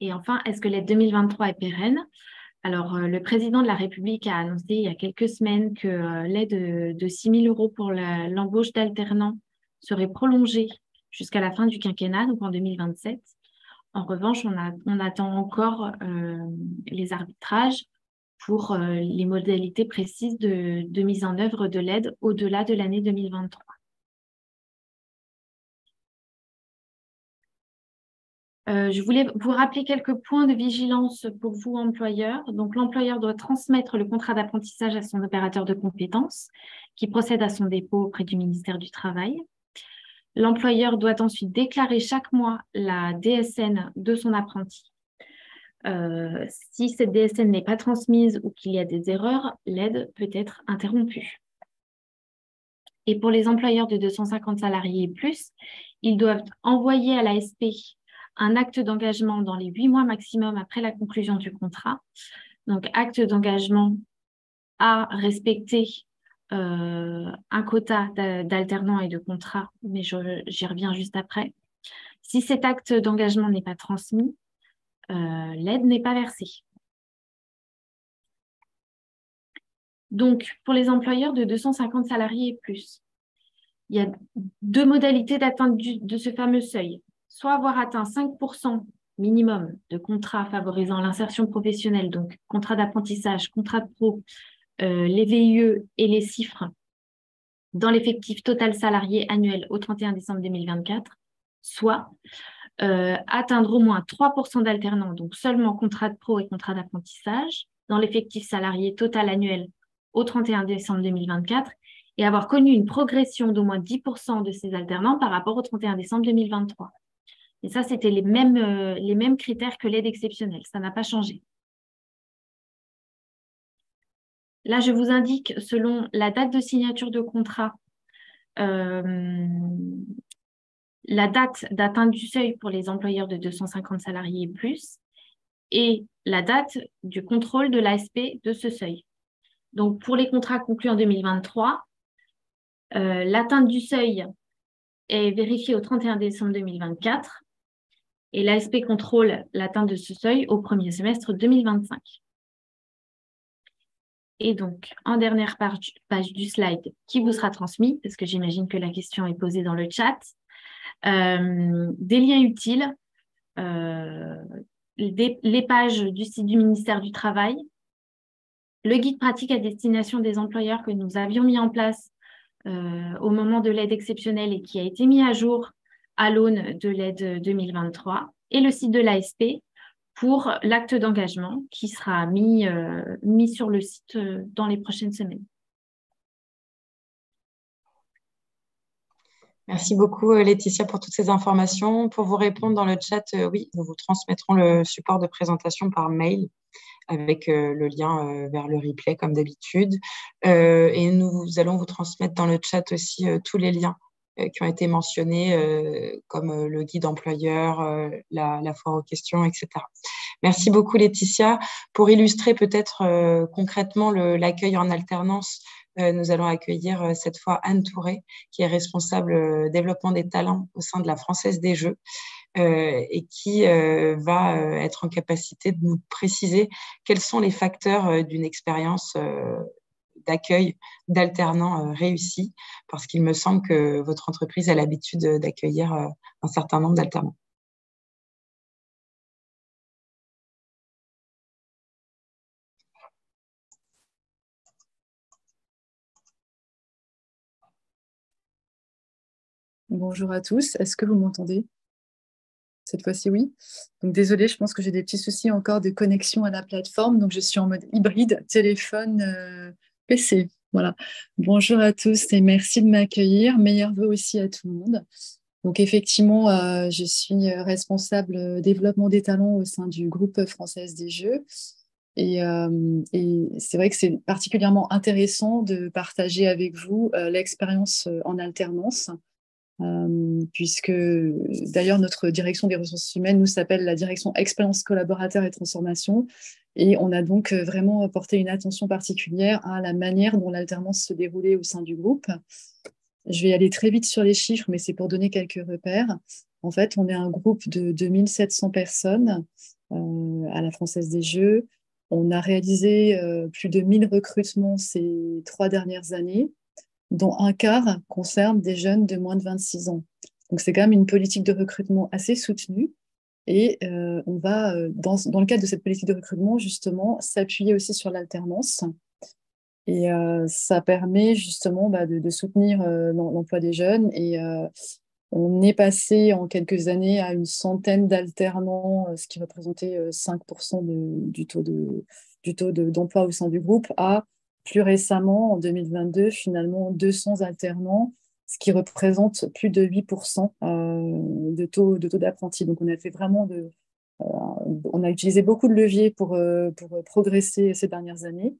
Et enfin, est-ce que l'aide 2023 est pérenne? Alors, le président de la République a annoncé il y a quelques semaines que l'aide de 6 000 € pour l'embauche d'alternants serait prolongée jusqu'à la fin du quinquennat, donc en 2027. En revanche, on attend encore les arbitrages pour les modalités précises de mise en œuvre de l'aide au-delà de l'année 2023. Je voulais vous rappeler quelques points de vigilance pour vous, employeurs. Donc, l'employeur doit transmettre le contrat d'apprentissage à son opérateur de compétences qui procède à son dépôt auprès du ministère du Travail. L'employeur doit ensuite déclarer chaque mois la DSN de son apprenti. Si cette DSN n'est pas transmise ou qu'il y a des erreurs, l'aide peut être interrompue. Et pour les employeurs de 250 salariés et plus, ils doivent envoyer à l'ASP un acte d'engagement dans les 8 mois maximum après la conclusion du contrat. Donc, acte d'engagement à respecter un quota d'alternants et de contrats, mais j'y reviens juste après. Si cet acte d'engagement n'est pas transmis, l'aide n'est pas versée. Donc, pour les employeurs de 250 salariés et plus, il y a deux modalités d'atteinte de ce fameux seuil. Soit avoir atteint 5% minimum de contrats favorisant l'insertion professionnelle, donc contrat d'apprentissage, contrat de pro, les VIE et les CIFRE, dans l'effectif total salarié annuel au 31 décembre 2024, soit atteindre au moins 3% d'alternants, donc seulement contrat de pro et contrat d'apprentissage, dans l'effectif salarié total annuel au 31 décembre 2024, et avoir connu une progression d'au moins 10% de ces alternants par rapport au 31 décembre 2023. Et ça, c'était les mêmes critères que l'aide exceptionnelle. Ça n'a pas changé. Là, je vous indique, selon la date de signature de contrat, la date d'atteinte du seuil pour les employeurs de 250 salariés et plus, et la date du contrôle de l'ASP de ce seuil. Donc, pour les contrats conclus en 2023, l'atteinte du seuil est vérifiée au 31 décembre 2024 et l'ASP contrôle l'atteinte de ce seuil au premier semestre 2025. Et donc, en dernière page du slide qui vous sera transmis, parce que j'imagine que la question est posée dans le chat, des liens utiles, les pages du site du ministère du Travail, le guide pratique à destination des employeurs que nous avions mis en place au moment de l'aide exceptionnelle et qui a été mis à jour à l'aune de l'aide 2023, et le site de l'ASP pour l'acte d'engagement qui sera mis sur le site dans les prochaines semaines. Merci beaucoup, Laetitia, pour toutes ces informations. Pour vous répondre dans le chat, oui, nous vous transmettrons le support de présentation par mail avec le lien vers le replay, comme d'habitude. Et nous allons vous transmettre dans le chat aussi tous les liens qui ont été mentionnés, comme le guide employeur, la foire aux questions, etc. Merci beaucoup, Laetitia. Pour illustrer peut-être concrètement l'accueil en alternance, nous allons accueillir cette fois Anne Touré, qui est responsable développement des talents au sein de la Française des Jeux et qui va être en capacité de nous préciser quels sont les facteurs d'une expérience d'accueil d'alternants réussis, parce qu'il me semble que votre entreprise a l'habitude d'accueillir un certain nombre d'alternants. Bonjour à tous, est-ce que vous m'entendez? Cette fois-ci, oui. Donc, désolée, je pense que j'ai des petits soucis encore de connexion à la plateforme. Donc, je suis en mode hybride, téléphone, PC. Voilà. Bonjour à tous et merci de m'accueillir. Meilleurs vœux aussi à tout le monde. Donc, effectivement, je suis responsable développement des talents au sein du groupe Française des Jeux. Et c'est vrai que c'est particulièrement intéressant de partager avec vous l'expérience en alternance. Puisque d'ailleurs notre direction des ressources humaines nous s'appelle la direction expérience collaborateur et transformation, et on a donc vraiment porté une attention particulière à la manière dont l'alternance se déroulait au sein du groupe. Je vais aller très vite sur les chiffres, mais c'est pour donner quelques repères. En fait, on est un groupe de 2700 personnes à la Française des Jeux. On a réalisé plus de 1000 recrutements ces 3 dernières années, dont un quart concerne des jeunes de moins de 26 ans. Donc, c'est quand même une politique de recrutement assez soutenue. Et on va, dans le cadre de cette politique de recrutement, justement, s'appuyer aussi sur l'alternance. Et ça permet justement de soutenir l'emploi des jeunes. Et on est passé en quelques années à une centaine d'alternants, ce qui représentait 5% du taux d'emploi au sein du groupe, à plus récemment, en 2022, finalement 200 alternants, ce qui représente plus de 8% de taux d'apprentis. Donc, on a fait vraiment on a utilisé beaucoup de leviers pour progresser ces dernières années.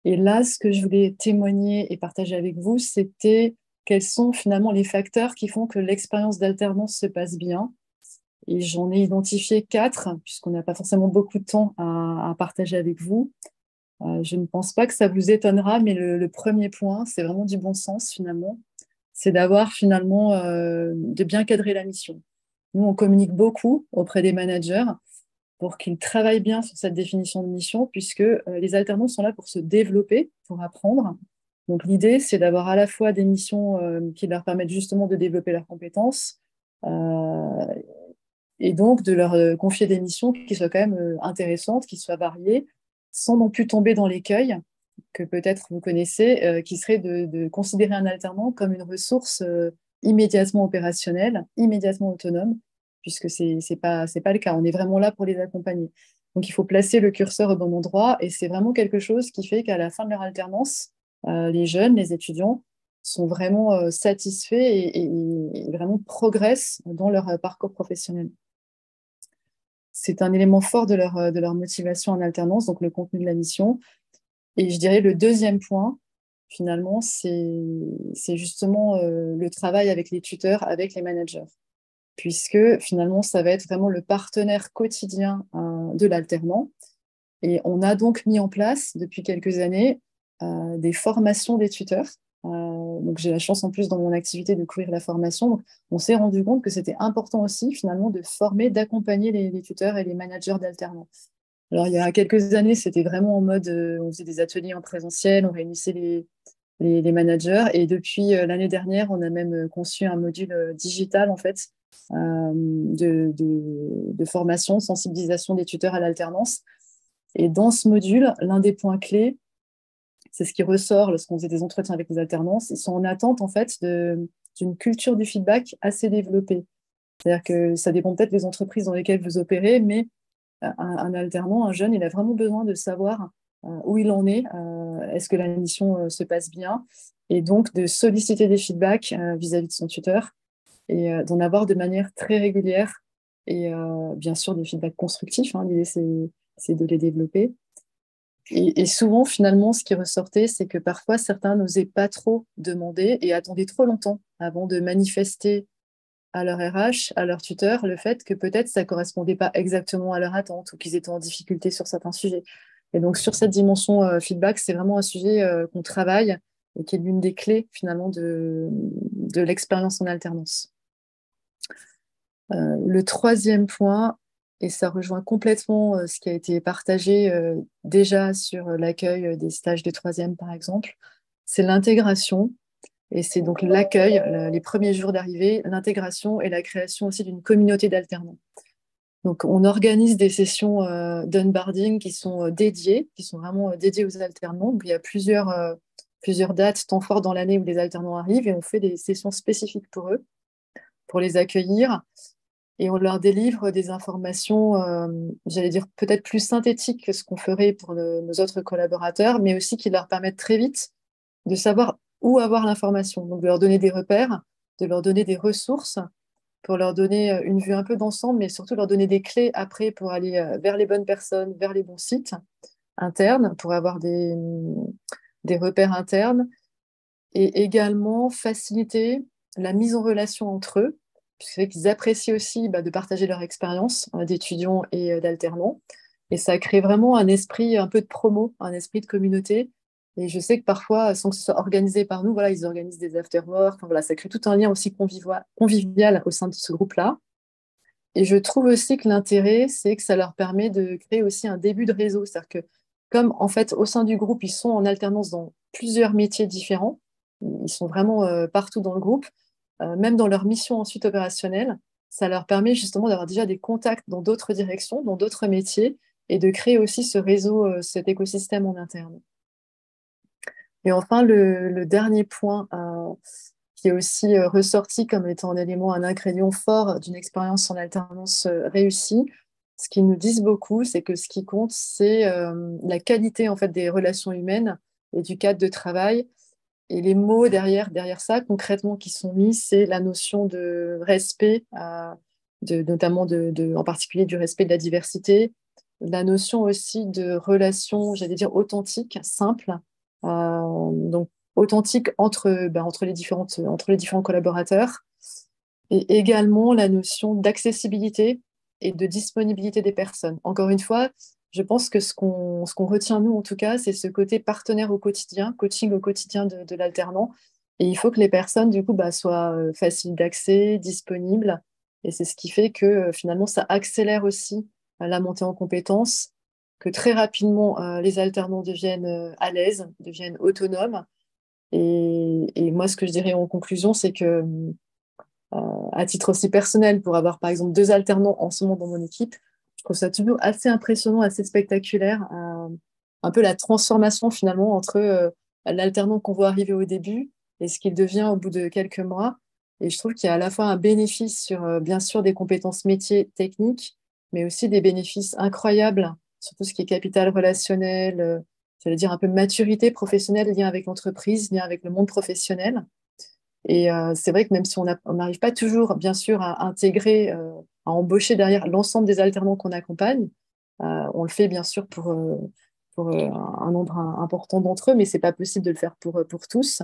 Et là, ce que je voulais témoigner et partager avec vous, c'était quels sont finalement les facteurs qui font que l'expérience d'alternance se passe bien. Et j'en ai identifié 4, puisqu'on n'a pas forcément beaucoup de temps à partager avec vous. Je ne pense pas que ça vous étonnera, mais le premier point, c'est vraiment du bon sens finalement. C'est d'avoir finalement de bien cadrer la mission. Nous, on communique beaucoup auprès des managers pour qu'ils travaillent bien sur cette définition de mission, puisque les alternants sont là pour se développer, pour apprendre. Donc l'idée, c'est d'avoir à la fois des missions qui leur permettent justement de développer leurs compétences, et donc de leur confier des missions qui soient quand même intéressantes, qui soient variées, sans non plus tomber dans l'écueil que peut-être vous connaissez, qui serait de considérer un alternant comme une ressource immédiatement opérationnelle, immédiatement autonome, puisque c'est pas le cas. On est vraiment là pour les accompagner. Donc il faut placer le curseur au bon endroit, et c'est vraiment quelque chose qui fait qu'à la fin de leur alternance, les jeunes, les étudiants, sont vraiment satisfaits et vraiment progressent dans leur parcours professionnel. C'est un élément fort de leur motivation en alternance, donc le contenu de la mission. Et je dirais le deuxième point, finalement, c'est justement le travail avec les tuteurs, avec les managers, puisque finalement, ça va être vraiment le partenaire quotidien de l'alternant. Et on a donc mis en place depuis quelques années des formations des tuteurs. Donc j'ai la chance en plus dans mon activité de couvrir la formation. Donc, on s'est rendu compte que c'était important aussi finalement de former, d'accompagner les tuteurs et les managers d'alternants. Alors il y a quelques années, c'était vraiment en mode, on faisait des ateliers en présentiel, on réunissait les managers, et depuis l'année dernière, on a même conçu un module digital en fait de formation, sensibilisation des tuteurs à l'alternance. Et dans ce module, l'un des points clés, c'est ce qui ressort lorsqu'on faisait des entretiens avec les alternances. Ils sont en attente en fait d'une culture du feedback assez développée. C'est-à-dire que ça dépend peut-être des entreprises dans lesquelles vous opérez, mais un alternant, un jeune, il a vraiment besoin de savoir où il en est, est-ce que la mission se passe bien, et donc de solliciter des feedbacks vis-à-vis de son tuteur, et d'en avoir de manière très régulière, et bien sûr des feedbacks constructifs, hein, l'idée c'est de les développer. Et souvent, finalement, ce qui ressortait, c'est que parfois, certains n'osaient pas trop demander et attendaient trop longtemps avant de manifester à leur RH, à leur tuteur, le fait que peut-être ça ne correspondait pas exactement à leur attente ou qu'ils étaient en difficulté sur certains sujets. Et donc, sur cette dimension feedback, c'est vraiment un sujet qu'on travaille et qui est l'une des clés, finalement, de l'expérience en alternance. Le troisième point, et ça rejoint complètement ce qui a été partagé déjà sur l'accueil des stages de troisième, par exemple, c'est l'intégration. Et c'est donc l'accueil, les premiers jours d'arrivée, l'intégration et la création aussi d'une communauté d'alternants. Donc, on organise des sessions d'onboarding qui sont dédiées, qui sont vraiment dédiées aux alternants. Donc, il y a plusieurs dates, temps forts dans l'année où les alternants arrivent, et on fait des sessions spécifiques pour eux, pour les accueillir. Et on leur délivre des informations, j'allais dire peut-être plus synthétiques que ce qu'on ferait pour nos autres collaborateurs, mais aussi qui leur permettent très vite de savoir où avoir l'information. Donc, de leur donner des repères, de leur donner des ressources, pour leur donner une vue un peu d'ensemble, mais surtout leur donner des clés après pour aller vers les bonnes personnes, vers les bons sites internes, pour avoir des repères internes, et également faciliter la mise en relation entre eux, puisqu'ils apprécient aussi de partager leur expérience d'étudiants et d'alternants. Et ça crée vraiment un esprit un peu de promo, un esprit de communauté. Et je sais que parfois, sans que ce soit organisé par nous, voilà, ils organisent des after-work. Enfin, voilà, ça crée tout un lien aussi convivial au sein de ce groupe-là. Et je trouve aussi que l'intérêt, c'est que ça leur permet de créer aussi un début de réseau. C'est-à-dire que comme en fait, au sein du groupe, ils sont en alternance dans plusieurs métiers différents, ils sont vraiment partout dans le groupe, même dans leur mission ensuite opérationnelle, ça leur permet justement d'avoir déjà des contacts dans d'autres directions, dans d'autres métiers, et de créer aussi ce réseau, cet écosystème en interne. Et enfin, le dernier point qui est aussi ressorti comme étant un élément, un ingrédient fort d'une expérience en alternance réussie, ce qu'ils nous disent beaucoup, c'est que ce qui compte, c'est la qualité en fait, des relations humaines et du cadre de travail. Et les mots derrière ça, concrètement, qui sont mis, c'est la notion de respect, notamment en particulier du respect de la diversité, la notion aussi de relation, j'allais dire, authentique, simple, donc authentique entre les différents collaborateurs, et également la notion d'accessibilité et de disponibilité des personnes. Encore une fois, je pense que ce qu'on retient, nous, en tout cas, c'est ce côté partenaire au quotidien, coaching au quotidien de l'alternant. Et il faut que les personnes, du coup, soient faciles d'accès, disponibles. Et c'est ce qui fait que finalement, ça accélère aussi la montée en compétences, que très rapidement, les alternants deviennent à l'aise, deviennent autonomes. Et moi, ce que je dirais en conclusion, c'est que, à titre aussi personnel, pour avoir par exemple 2 alternants en ce moment dans mon équipe, je trouve ça toujours assez impressionnant, assez spectaculaire, un peu la transformation finalement entre l'alternant qu'on voit arriver au début et ce qu'il devient au bout de quelques mois. Et je trouve qu'il y a à la fois un bénéfice sur, bien sûr, des compétences métiers techniques, mais aussi des bénéfices incroyables sur tout ce qui est capital relationnel, j'allais dire un peu maturité professionnelle, lien avec l'entreprise, lien avec le monde professionnel. Et c'est vrai que même si on n'arrive pas toujours, bien sûr, à intégrer, à embaucher derrière l'ensemble des alternants qu'on accompagne, on le fait bien sûr pour un nombre important d'entre eux, mais c'est pas possible de le faire pour tous.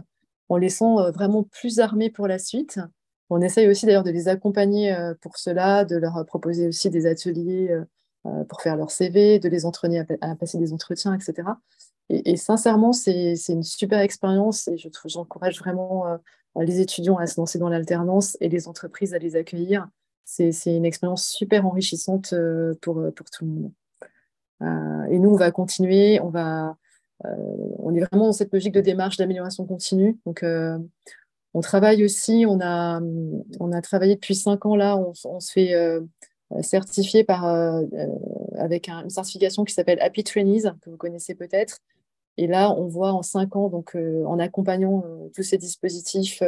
On les sent vraiment plus armés pour la suite. On essaye aussi d'ailleurs de les accompagner pour cela, de leur proposer aussi des ateliers pour faire leur CV, de les entraîner à passer des entretiens, etc. Et sincèrement, c'est une super expérience et j'encourage vraiment les étudiants à se lancer dans l'alternance et les entreprises à les accueillir. C'est une expérience super enrichissante pour tout le monde. Et nous, on va continuer, on est vraiment dans cette logique de démarche d'amélioration continue. Donc, on travaille aussi, on a travaillé depuis 5 ans là, on se fait certifier avec une certification qui s'appelle Happy Trainees, que vous connaissez peut-être. Et là, on voit en 5 ans, donc en accompagnant tous ces dispositifs,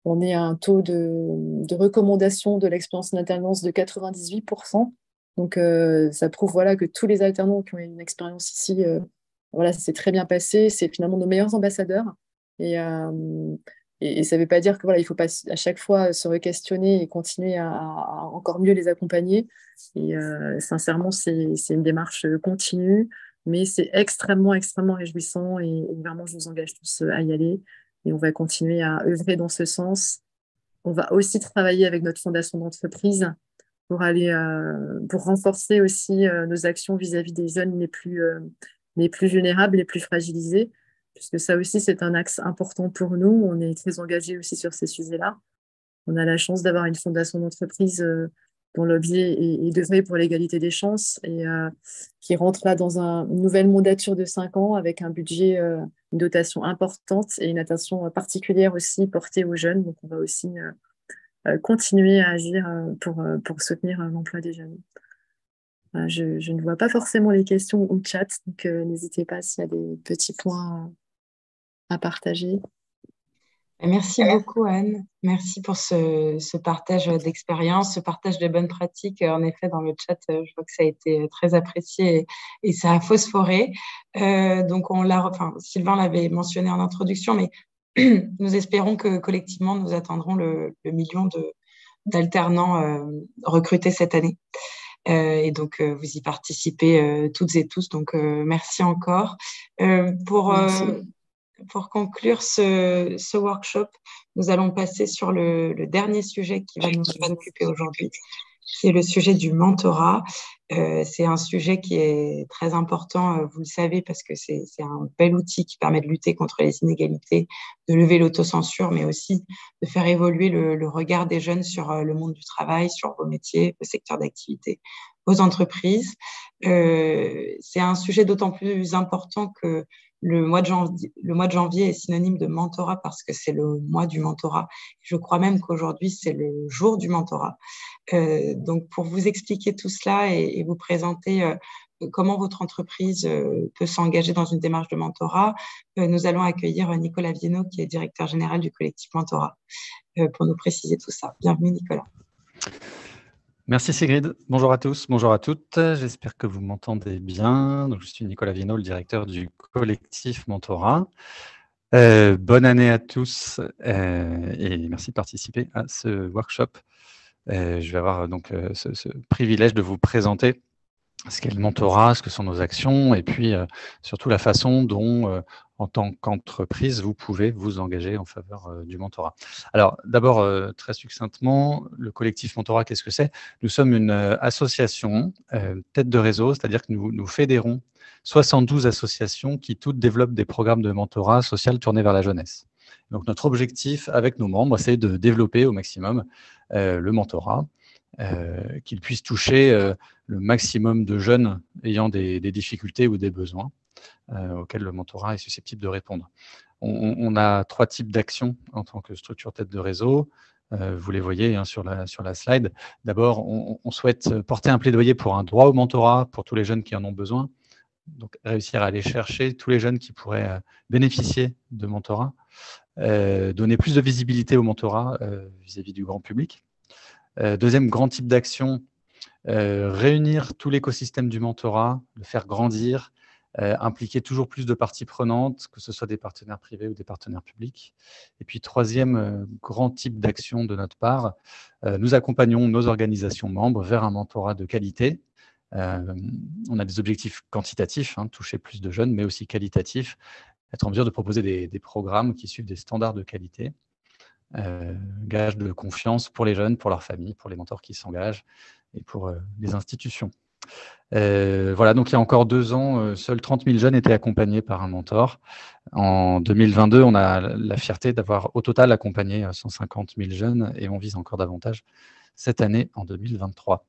on est à un taux de recommandation de l'expérience d'alternance de 98%. Donc, ça prouve voilà, que tous les alternants qui ont une expérience ici, voilà, ça s'est très bien passé. C'est finalement nos meilleurs ambassadeurs. Et ça ne veut pas dire que voilà, il ne faut pas à chaque fois se re-questionner et continuer à encore mieux les accompagner. Et sincèrement, c'est une démarche continue, mais c'est extrêmement, extrêmement réjouissant. Et vraiment, je vous engage tous à y aller. Et on va continuer à œuvrer dans ce sens. On va aussi travailler avec notre fondation d'entreprise pour renforcer aussi nos actions vis-à-vis des jeunes les plus vulnérables, les plus fragilisés, puisque ça aussi, c'est un axe important pour nous. On est très engagés aussi sur ces sujets-là. On a la chance d'avoir une fondation d'entreprise dont l'objet est d'œuvrer pour l'égalité des chances et qui rentre là dans une nouvelle mandature de 5 ans avec un budget, une dotation importante et une attention particulière aussi portée aux jeunes. Donc, on va aussi continuer à agir pour soutenir l'emploi des jeunes. Je ne vois pas forcément les questions au chat, donc n'hésitez pas s'il y a des petits points à partager. Merci beaucoup, Anne. Merci pour ce partage d'expérience, ce partage de bonnes pratiques. En effet, dans le chat, je vois que ça a été très apprécié et ça a phosphoré. Donc, Sylvain l'avait mentionné en introduction, mais nous espérons que collectivement, nous atteindrons le million d'alternants recrutés cette année. Et donc, vous y participez toutes et tous. Donc, merci encore. Pour conclure ce workshop, nous allons passer sur le dernier sujet qui va nous occuper aujourd'hui, qui est le sujet du mentorat. C'est un sujet qui est très important, vous le savez, parce que c'est un bel outil qui permet de lutter contre les inégalités, de lever l'autocensure, mais aussi de faire évoluer le regard des jeunes sur le monde du travail, sur vos métiers, vos secteurs d'activité, vos entreprises. C'est un sujet d'autant plus important que le mois de janvier est synonyme de mentorat parce que c'est le mois du mentorat. Je crois même qu'aujourd'hui, c'est le jour du mentorat. Donc, pour vous expliquer tout cela et vous présenter comment votre entreprise peut s'engager dans une démarche de mentorat, nous allons accueillir Nicolas Viennot, qui est directeur général du collectif Mentorat, pour nous préciser tout ça. Bienvenue, Nicolas. Merci Sigrid. Bonjour à tous, bonjour à toutes. J'espère que vous m'entendez bien. Donc, je suis Nicolas Viennot, le directeur du collectif Mentorat. Bonne année à tous et merci de participer à ce workshop. Je vais avoir donc ce privilège de vous présenter ce qu'est le mentorat, ce que sont nos actions, et puis surtout la façon dont, en tant qu'entreprise, vous pouvez vous engager en faveur du mentorat. Alors, d'abord, très succinctement, le collectif Mentorat, qu'est-ce que c'est? Nous sommes une association tête de réseau, c'est-à-dire que nous fédérons 72 associations qui toutes développent des programmes de mentorat social tournés vers la jeunesse. Donc, notre objectif avec nos membres, c'est de développer au maximum le mentorat, qu'il puisse toucher le maximum de jeunes ayant des difficultés ou des besoins auxquels le mentorat est susceptible de répondre. On a 3 types d'actions en tant que structure tête de réseau. Vous les voyez hein, sur la slide. D'abord, on souhaite porter un plaidoyer pour un droit au mentorat pour tous les jeunes qui en ont besoin. Donc, réussir à aller chercher tous les jeunes qui pourraient bénéficier de mentorat. Donner plus de visibilité au mentorat vis-à-vis du grand public. Deuxième grand type d'action, réunir tout l'écosystème du mentorat, le faire grandir, impliquer toujours plus de parties prenantes, que ce soit des partenaires privés ou des partenaires publics. Et puis, troisième grand type d'action de notre part, nous accompagnons nos organisations membres vers un mentorat de qualité. On a des objectifs quantitatifs, hein, toucher plus de jeunes, mais aussi qualitatifs, être en mesure de proposer des programmes qui suivent des standards de qualité. Gage de confiance pour les jeunes, pour leurs familles, pour les mentors qui s'engagent et pour les institutions. Voilà, donc il y a encore 2 ans, seuls 30 000 jeunes étaient accompagnés par un mentor. En 2022, on a la fierté d'avoir au total accompagné 150 000 jeunes et on vise encore davantage cette année en 2023.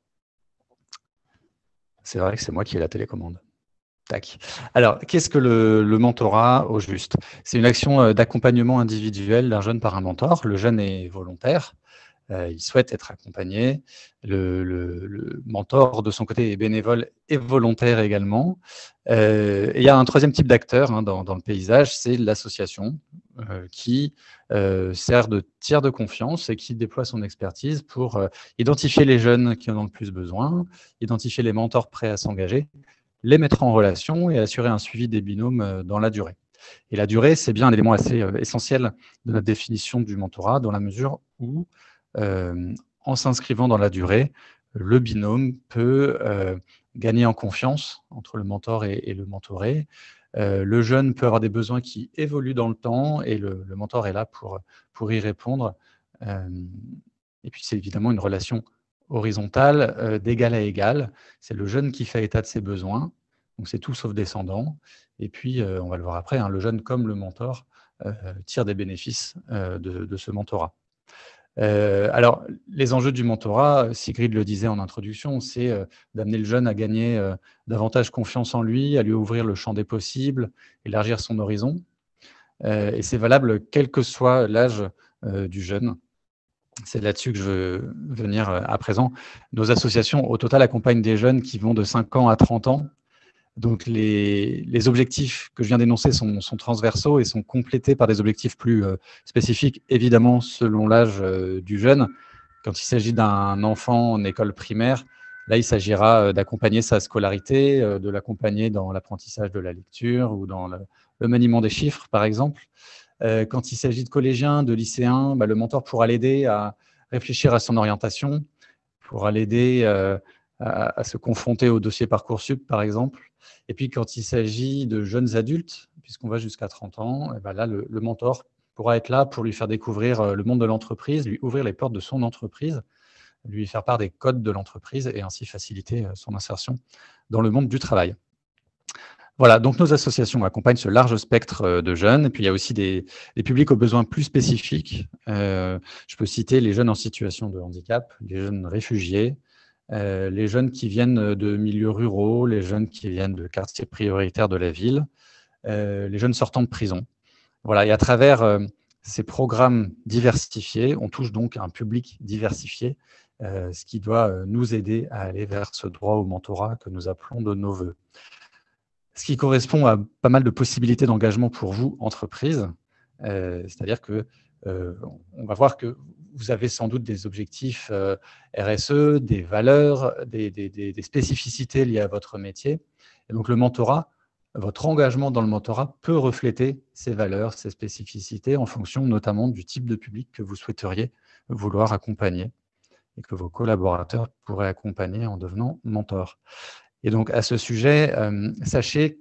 C'est vrai que c'est moi qui ai la télécommande. Tac. Alors, qu'est-ce que le mentorat au juste? C'est une action d'accompagnement individuel d'un jeune par un mentor. Le jeune est volontaire, il souhaite être accompagné. Le mentor, de son côté, est bénévole et volontaire également. Et il y a un troisième type d'acteur hein, dans le paysage, c'est l'association qui sert de tiers de confiance et qui déploie son expertise pour identifier les jeunes qui en ont le plus besoin, identifier les mentors prêts à s'engager, les mettre en relation et assurer un suivi des binômes dans la durée. Et la durée, c'est bien un élément assez essentiel de notre définition du mentorat, dans la mesure où, en s'inscrivant dans la durée, le binôme peut gagner en confiance entre le mentor et le mentoré. Le jeune peut avoir des besoins qui évoluent dans le temps et le mentor est là pour y répondre. Et puis, c'est évidemment une relation horizontale, d'égal à égal. C'est le jeune qui fait état de ses besoins, donc c'est tout sauf descendant. Et puis, on va le voir après, hein, le jeune comme le mentor tire des bénéfices de ce mentorat. Alors, les enjeux du mentorat, Sigrid le disait en introduction, c'est d'amener le jeune à gagner davantage confiance en lui, à lui ouvrir le champ des possibles, élargir son horizon. Et c'est valable quel que soit l'âge du jeune. C'est là-dessus que je veux venir à présent. Nos associations, au total, accompagnent des jeunes qui vont de 5 ans à 30 ans. Donc, les objectifs que je viens d'énoncer sont transversaux et sont complétés par des objectifs plus spécifiques, évidemment, selon l'âge du jeune. Quand il s'agit d'un enfant en école primaire, là, il s'agira d'accompagner sa scolarité, de l'accompagner dans l'apprentissage de la lecture ou dans le maniement des chiffres, par exemple. Quand il s'agit de collégiens, de lycéens, le mentor pourra l'aider à réfléchir à son orientation, pourra l'aider à se confronter au dossier Parcoursup, par exemple. Et puis, quand il s'agit de jeunes adultes, puisqu'on va jusqu'à 30 ans, là, le mentor pourra être là pour lui faire découvrir le monde de l'entreprise, lui ouvrir les portes de son entreprise, lui faire part des codes de l'entreprise et ainsi faciliter son insertion dans le monde du travail. Voilà, donc nos associations accompagnent ce large spectre de jeunes. Et puis, il y a aussi des publics aux besoins plus spécifiques. Je peux citer les jeunes en situation de handicap, les jeunes réfugiés, les jeunes qui viennent de milieux ruraux, les jeunes qui viennent de quartiers prioritaires de la ville, les jeunes sortant de prison. Voilà, et à travers ces programmes diversifiés, on touche donc un public diversifié, ce qui doit nous aider à aller vers ce droit au mentorat que nous appelons de nos voeux. Ce qui correspond à pas mal de possibilités d'engagement pour vous, entreprise, c'est-à-dire que on va voir que vous avez sans doute des objectifs RSE, des valeurs, des spécificités liées à votre métier. Et donc le mentorat, votre engagement dans le mentorat peut refléter ces valeurs, ces spécificités en fonction notamment du type de public que vous souhaiteriez vouloir accompagner et que vos collaborateurs pourraient accompagner en devenant mentor. Et donc, à ce sujet, sachez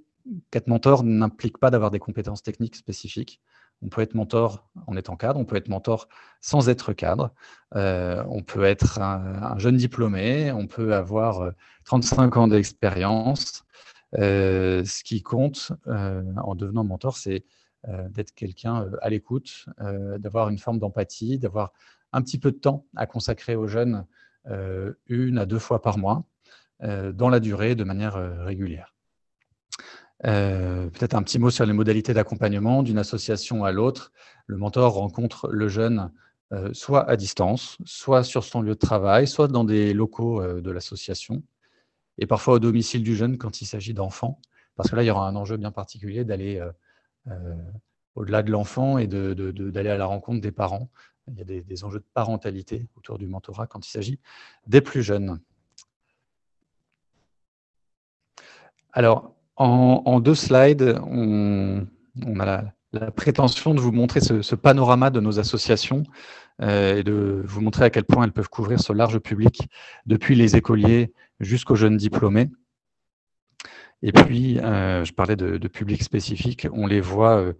qu'être mentor n'implique pas d'avoir des compétences techniques spécifiques. On peut être mentor en étant cadre, on peut être mentor sans être cadre, on peut être un jeune diplômé, on peut avoir 35 ans d'expérience. Ce qui compte en devenant mentor, c'est d'être quelqu'un à l'écoute, d'avoir une forme d'empathie, d'avoir un petit peu de temps à consacrer aux jeunes 1 à 2 fois par mois, dans la durée, de manière régulière. Peut-être un petit mot sur les modalités d'accompagnement d'une association à l'autre. Le mentor rencontre le jeune soit à distance, soit sur son lieu de travail, soit dans des locaux de l'association, et parfois au domicile du jeune quand il s'agit d'enfants, parce que là, il y aura un enjeu bien particulier d'aller au-delà de l'enfant et d'aller à la rencontre des parents. Il y a des enjeux de parentalité autour du mentorat quand il s'agit des plus jeunes. Alors, en 2 slides, on a la prétention de vous montrer ce panorama de nos associations et de vous montrer à quel point elles peuvent couvrir ce large public, depuis les écoliers jusqu'aux jeunes diplômés. Et puis, je parlais de publics spécifiques, on les voit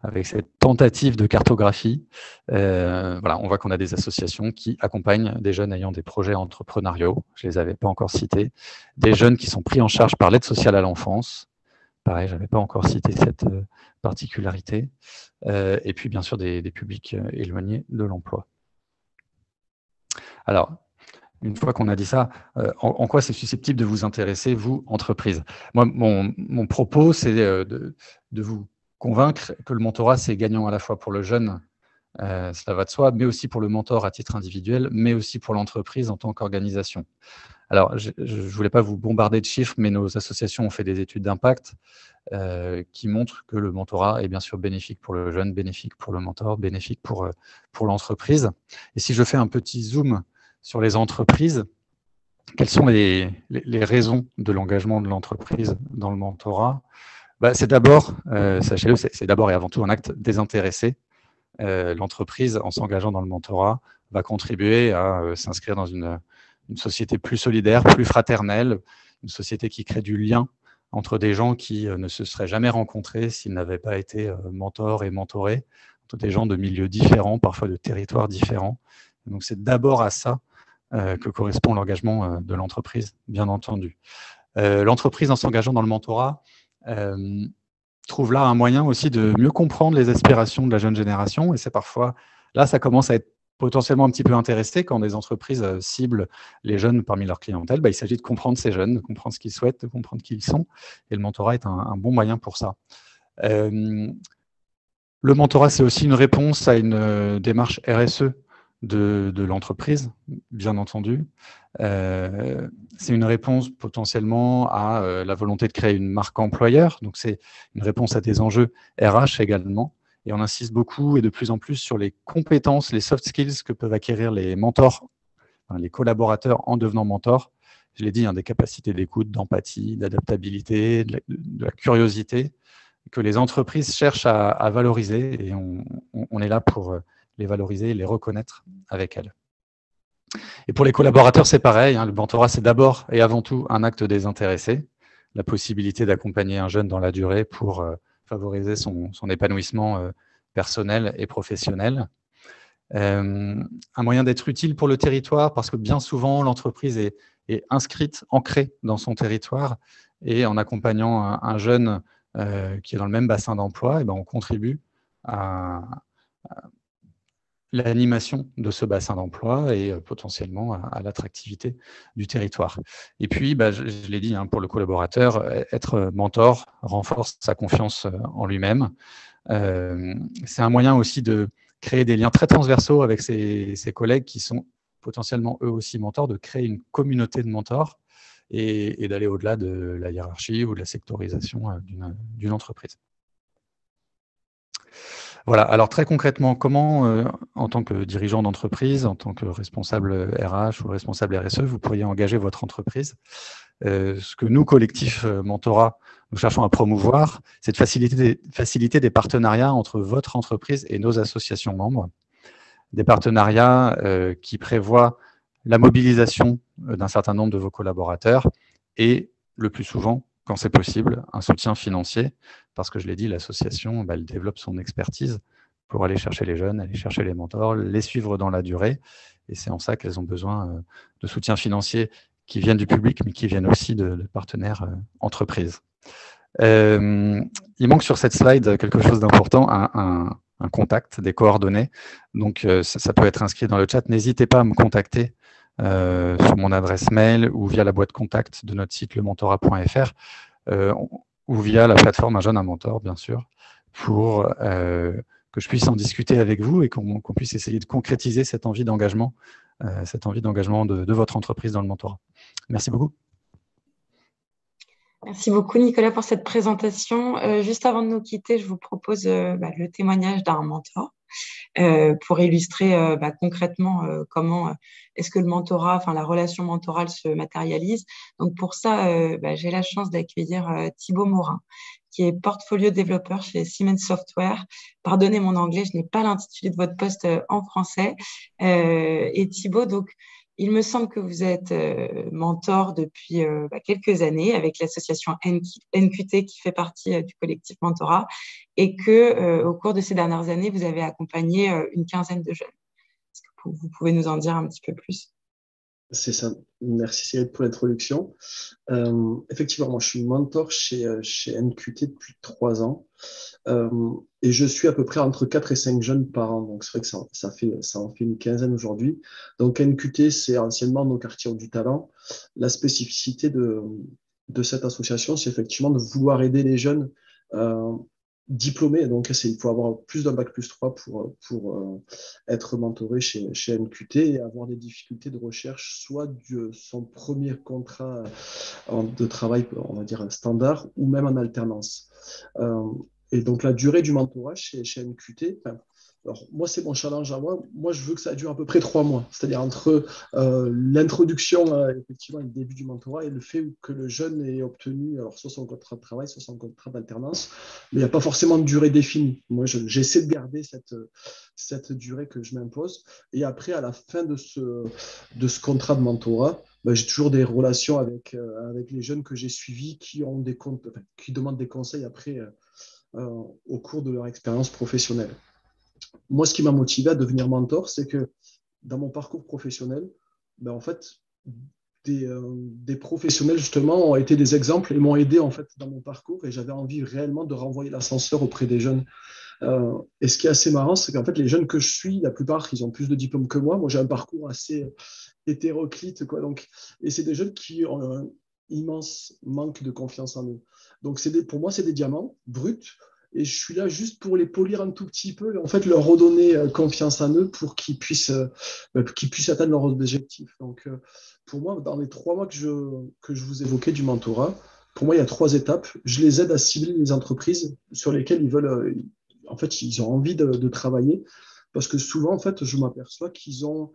avec cette tentative de cartographie. Voilà, on voit qu'on a des associations qui accompagnent des jeunes ayant des projets entrepreneuriaux, je ne les avais pas encore cités, des jeunes qui sont pris en charge par l'aide sociale à l'enfance, pareil, je n'avais pas encore cité cette particularité, et puis bien sûr des publics éloignés de l'emploi. Alors, une fois qu'on a dit ça, en quoi c'est susceptible de vous intéresser, vous, entreprise? Moi, mon propos, c'est de vous convaincre que le mentorat, c'est gagnant à la fois pour le jeune, cela va de soi, mais aussi pour le mentor à titre individuel, mais aussi pour l'entreprise en tant qu'organisation. Alors, je ne voulais pas vous bombarder de chiffres, mais nos associations ont fait des études d'impact qui montrent que le mentorat est bien sûr bénéfique pour le jeune, bénéfique pour le mentor, bénéfique pour l'entreprise. Et si je fais un petit zoom sur les entreprises, quelles sont les raisons de l'engagement de l'entreprise dans le mentorat? C'est d'abord, sachez-le, c'est d'abord et avant tout un acte désintéressé. L'entreprise, en s'engageant dans le mentorat, va contribuer à s'inscrire dans une société plus solidaire, plus fraternelle, une société qui crée du lien entre des gens qui ne se seraient jamais rencontrés s'ils n'avaient pas été mentors et mentorés, entre des gens de milieux différents, parfois de territoires différents. Donc c'est d'abord à ça que correspond l'engagement de l'entreprise, bien entendu. L'entreprise, en s'engageant dans le mentorat, trouve là un moyen aussi de mieux comprendre les aspirations de la jeune génération, et c'est parfois, là ça commence à être potentiellement un petit peu intéressé quand des entreprises ciblent les jeunes parmi leur clientèle. Il s'agit de comprendre ces jeunes, de comprendre ce qu'ils souhaitent, de comprendre qui ils sont, et le mentorat est un bon moyen pour ça. Le mentorat, c'est aussi une réponse à une démarche RSE de l'entreprise, bien entendu. C'est une réponse potentiellement à la volonté de créer une marque employeur, donc c'est une réponse à des enjeux RH également, et on insiste beaucoup et de plus en plus sur les compétences, les soft skills que peuvent acquérir les mentors, les collaborateurs en devenant mentors. Je l'ai dit, des capacités d'écoute, d'empathie, d'adaptabilité, de la curiosité, que les entreprises cherchent à valoriser, et on est là pour les valoriser et les reconnaître avec elles. Et pour les collaborateurs, c'est pareil, le mentorat, c'est d'abord et avant tout un acte désintéressé, la possibilité d'accompagner un jeune dans la durée pour favoriser son épanouissement personnel et professionnel. Un moyen d'être utile pour le territoire, parce que bien souvent, l'entreprise est inscrite, ancrée dans son territoire, et en accompagnant un jeune qui est dans le même bassin d'emploi, on contribue à l'animation de ce bassin d'emploi et potentiellement à l'attractivité du territoire. Et puis, je l'ai dit, pour le collaborateur, être mentor renforce sa confiance en lui-même. C'est un moyen aussi de créer des liens très transversaux avec ses collègues qui sont potentiellement eux aussi mentors, de créer une communauté de mentors et d'aller au-delà de la hiérarchie ou de la sectorisation d'une entreprise. Voilà, alors très concrètement, comment, en tant que dirigeant d'entreprise, en tant que responsable RH ou responsable RSE, vous pourriez engager votre entreprise? Ce que nous, collectif Mentorat, nous cherchons à promouvoir, c'est de faciliter des partenariats entre votre entreprise et nos associations membres. Des partenariats qui prévoient la mobilisation d'un certain nombre de vos collaborateurs et le plus souvent, quand c'est possible, un soutien financier, parce que je l'ai dit, l'association, elle développe son expertise pour aller chercher les jeunes, aller chercher les mentors, les suivre dans la durée. Et c'est en ça qu'elles ont besoin de soutien financier qui viennent du public, mais qui viennent aussi de partenaires entreprises. Il manque sur cette slide quelque chose d'important, un contact, des coordonnées. Donc, ça peut être inscrit dans le chat. N'hésitez pas à me contacter sur mon adresse mail ou via la boîte contact de notre site lementorat.fr ou via la plateforme Un jeune, un mentor, bien sûr, pour que je puisse en discuter avec vous et qu'on puisse essayer de concrétiser cette envie d'engagement de votre entreprise dans le mentorat. Merci beaucoup. Merci beaucoup, Nicolas, pour cette présentation. Juste avant de nous quitter, je vous propose le témoignage d'un mentor pour illustrer concrètement comment est-ce que le mentorat, enfin la relation mentorale se matérialise. Donc pour ça, j'ai la chance d'accueillir Thibaut Morin, qui est portfolio développeur chez Siemens Software. Pardonnez mon anglais, je n'ai pas l'intitulé de votre poste en français. Et Thibaut, donc, il me semble que vous êtes mentor depuis quelques années avec l'association NQT qui fait partie du collectif Mentorat et que au cours de ces dernières années, vous avez accompagné une quinzaine de jeunes. Est-ce que vous pouvez nous en dire un petit peu plus? C'est ça. Merci Cyril pour l'introduction. Effectivement, moi je suis mentor chez NQT depuis 3 ans et je suis à peu près entre 4 et 5 jeunes par an. Donc c'est vrai que ça en fait une quinzaine aujourd'hui. Donc NQT, c'est anciennement nos quartiers du talent. La spécificité de cette association, c'est effectivement de vouloir aider les jeunes diplômés. Donc il faut avoir plus d'un bac+3 pour être mentoré chez NQT et avoir des difficultés de recherche, soit de son premier contrat de travail, on va dire standard, ou même en alternance. Et donc la durée du mentorat chez NQT, alors moi c'est mon challenge à moi je veux que ça dure à peu près 3 mois, c'est-à-dire entre l'introduction effectivement et le début du mentorat et le fait que le jeune ait obtenu alors soit son contrat de travail, soit son contrat d'alternance, mais il n'y a pas forcément de durée définie. Moi j'essaie de garder cette durée que je m'impose, et après à la fin de ce contrat de mentorat, j'ai toujours des relations avec les jeunes que j'ai suivis qui demandent des conseils après au cours de leur expérience professionnelle. Moi, ce qui m'a motivé à devenir mentor, c'est que dans mon parcours professionnel, en fait, des professionnels justement ont été des exemples et m'ont aidé en fait dans mon parcours, et j'avais envie réellement de renvoyer l'ascenseur auprès des jeunes. Et ce qui est assez marrant, c'est qu'en fait, les jeunes que je suis, la plupart, ils ont plus de diplômes que moi. Moi, j'ai un parcours assez hétéroclite, quoi. Donc, et c'est des jeunes qui ont un immense manque de confiance en eux. Donc, pour moi, c'est des diamants bruts. Et je suis là juste pour les polir un tout petit peu et en fait leur redonner confiance en eux pour qu'ils puissent atteindre leurs objectifs. Donc, pour moi, dans les 3 mois que je vous évoquais du mentorat, pour moi, il y a 3 étapes. Je les aide à cibler les entreprises sur lesquelles ils veulent, en fait, ils ont envie de travailler, parce que souvent, en fait, je m'aperçois qu'ils ont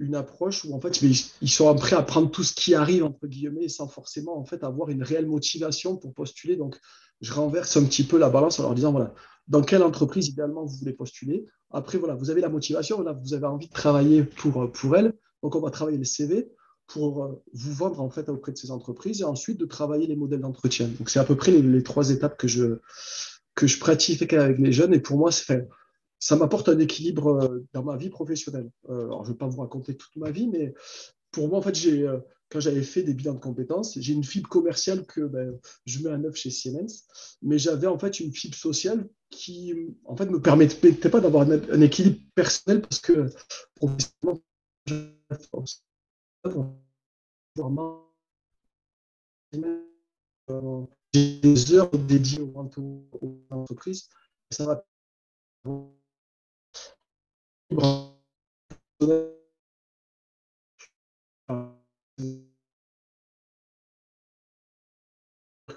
une approche où en fait ils sont prêts à prendre tout ce qui arrive entre guillemets sans forcément en fait avoir une réelle motivation pour postuler. Donc je renverse un petit peu la balance en leur disant voilà, dans quelle entreprise idéalement vous voulez postuler. Après voilà, vous avez la motivation, voilà, vous avez envie de travailler pour elle, donc on va travailler le CV pour vous vendre en fait auprès de ces entreprises et ensuite de travailler les modèles d'entretien. Donc c'est à peu près les 3 étapes que je pratique avec les jeunes, et pour moi ça m'apporte un équilibre dans ma vie professionnelle. Alors, je ne vais pas vous raconter toute ma vie, mais pour moi, en fait, quand j'avais fait des bilans de compétences, j'ai une fibre commerciale que je mets à neuf chez Siemens, mais j'avais en fait une fibre sociale qui, en fait, me permettait pas d'avoir un équilibre personnel, parce que professionnellement, j'ai des heures dédiées aux entreprises. Ça va.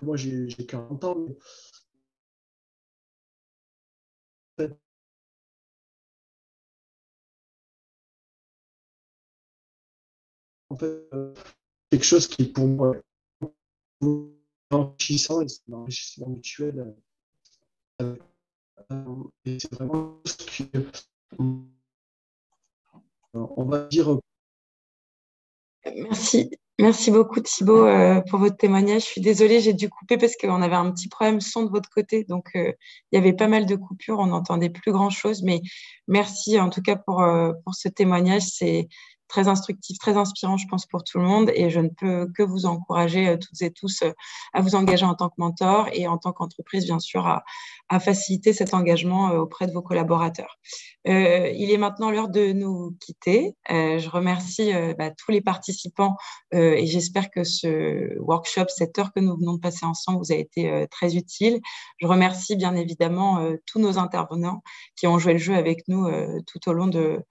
Moi, j'ai 40 ans. En fait, quelque chose qui est pour moi enrichissant, et c'est un enrichissement mutuel. Et c'est vraiment ce que, on va dire. Merci. Merci beaucoup Thibaut pour votre témoignage. Je suis désolée, j'ai dû couper parce qu'on avait un petit problème son de votre côté. Donc, il y avait pas mal de coupures, on n'entendait plus grand-chose. Mais merci en tout cas pour ce témoignage. C'est très instructif, très inspirant, je pense, pour tout le monde. Et je ne peux que vous encourager toutes et tous à vous engager en tant que mentor et en tant qu'entreprise, bien sûr, à faciliter cet engagement auprès de vos collaborateurs. Il est maintenant l'heure de nous quitter. Je remercie tous les participants et j'espère que ce workshop, cette heure que nous venons de passer ensemble, vous a été très utile. Je remercie bien évidemment tous nos intervenants qui ont joué le jeu avec nous tout au long de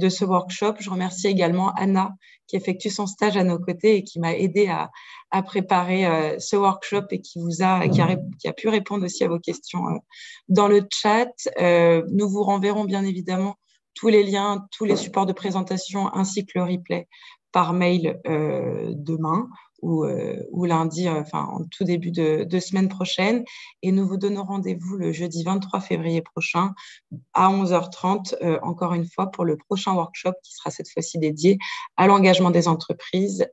ce workshop. Je remercie également Anna qui effectue son stage à nos côtés et qui m'a aidé à préparer ce workshop et qui a pu répondre aussi à vos questions dans le chat. Nous vous renverrons bien évidemment tous les liens, tous les supports de présentation ainsi que le replay par mail demain ou lundi, en tout début de semaine prochaine. Et nous vous donnons rendez-vous le jeudi 23 février prochain à 11h30, encore une fois, pour le prochain workshop qui sera cette fois-ci dédié à l'engagement des entreprises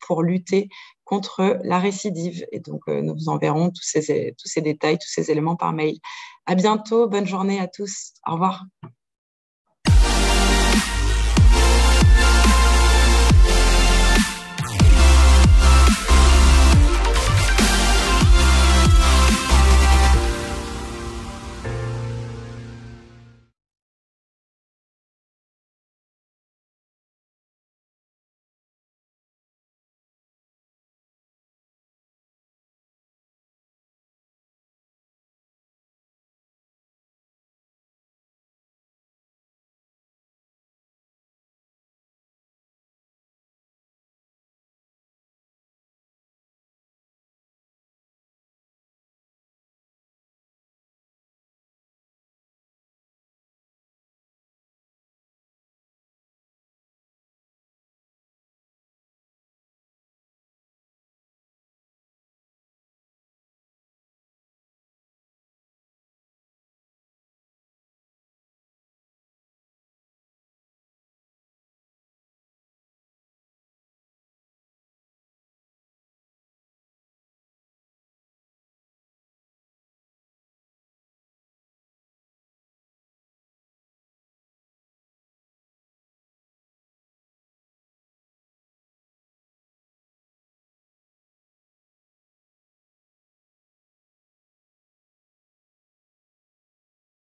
pour lutter contre la récidive. Et donc, nous vous enverrons tous ces détails, tous ces éléments par mail. À bientôt. Bonne journée à tous. Au revoir.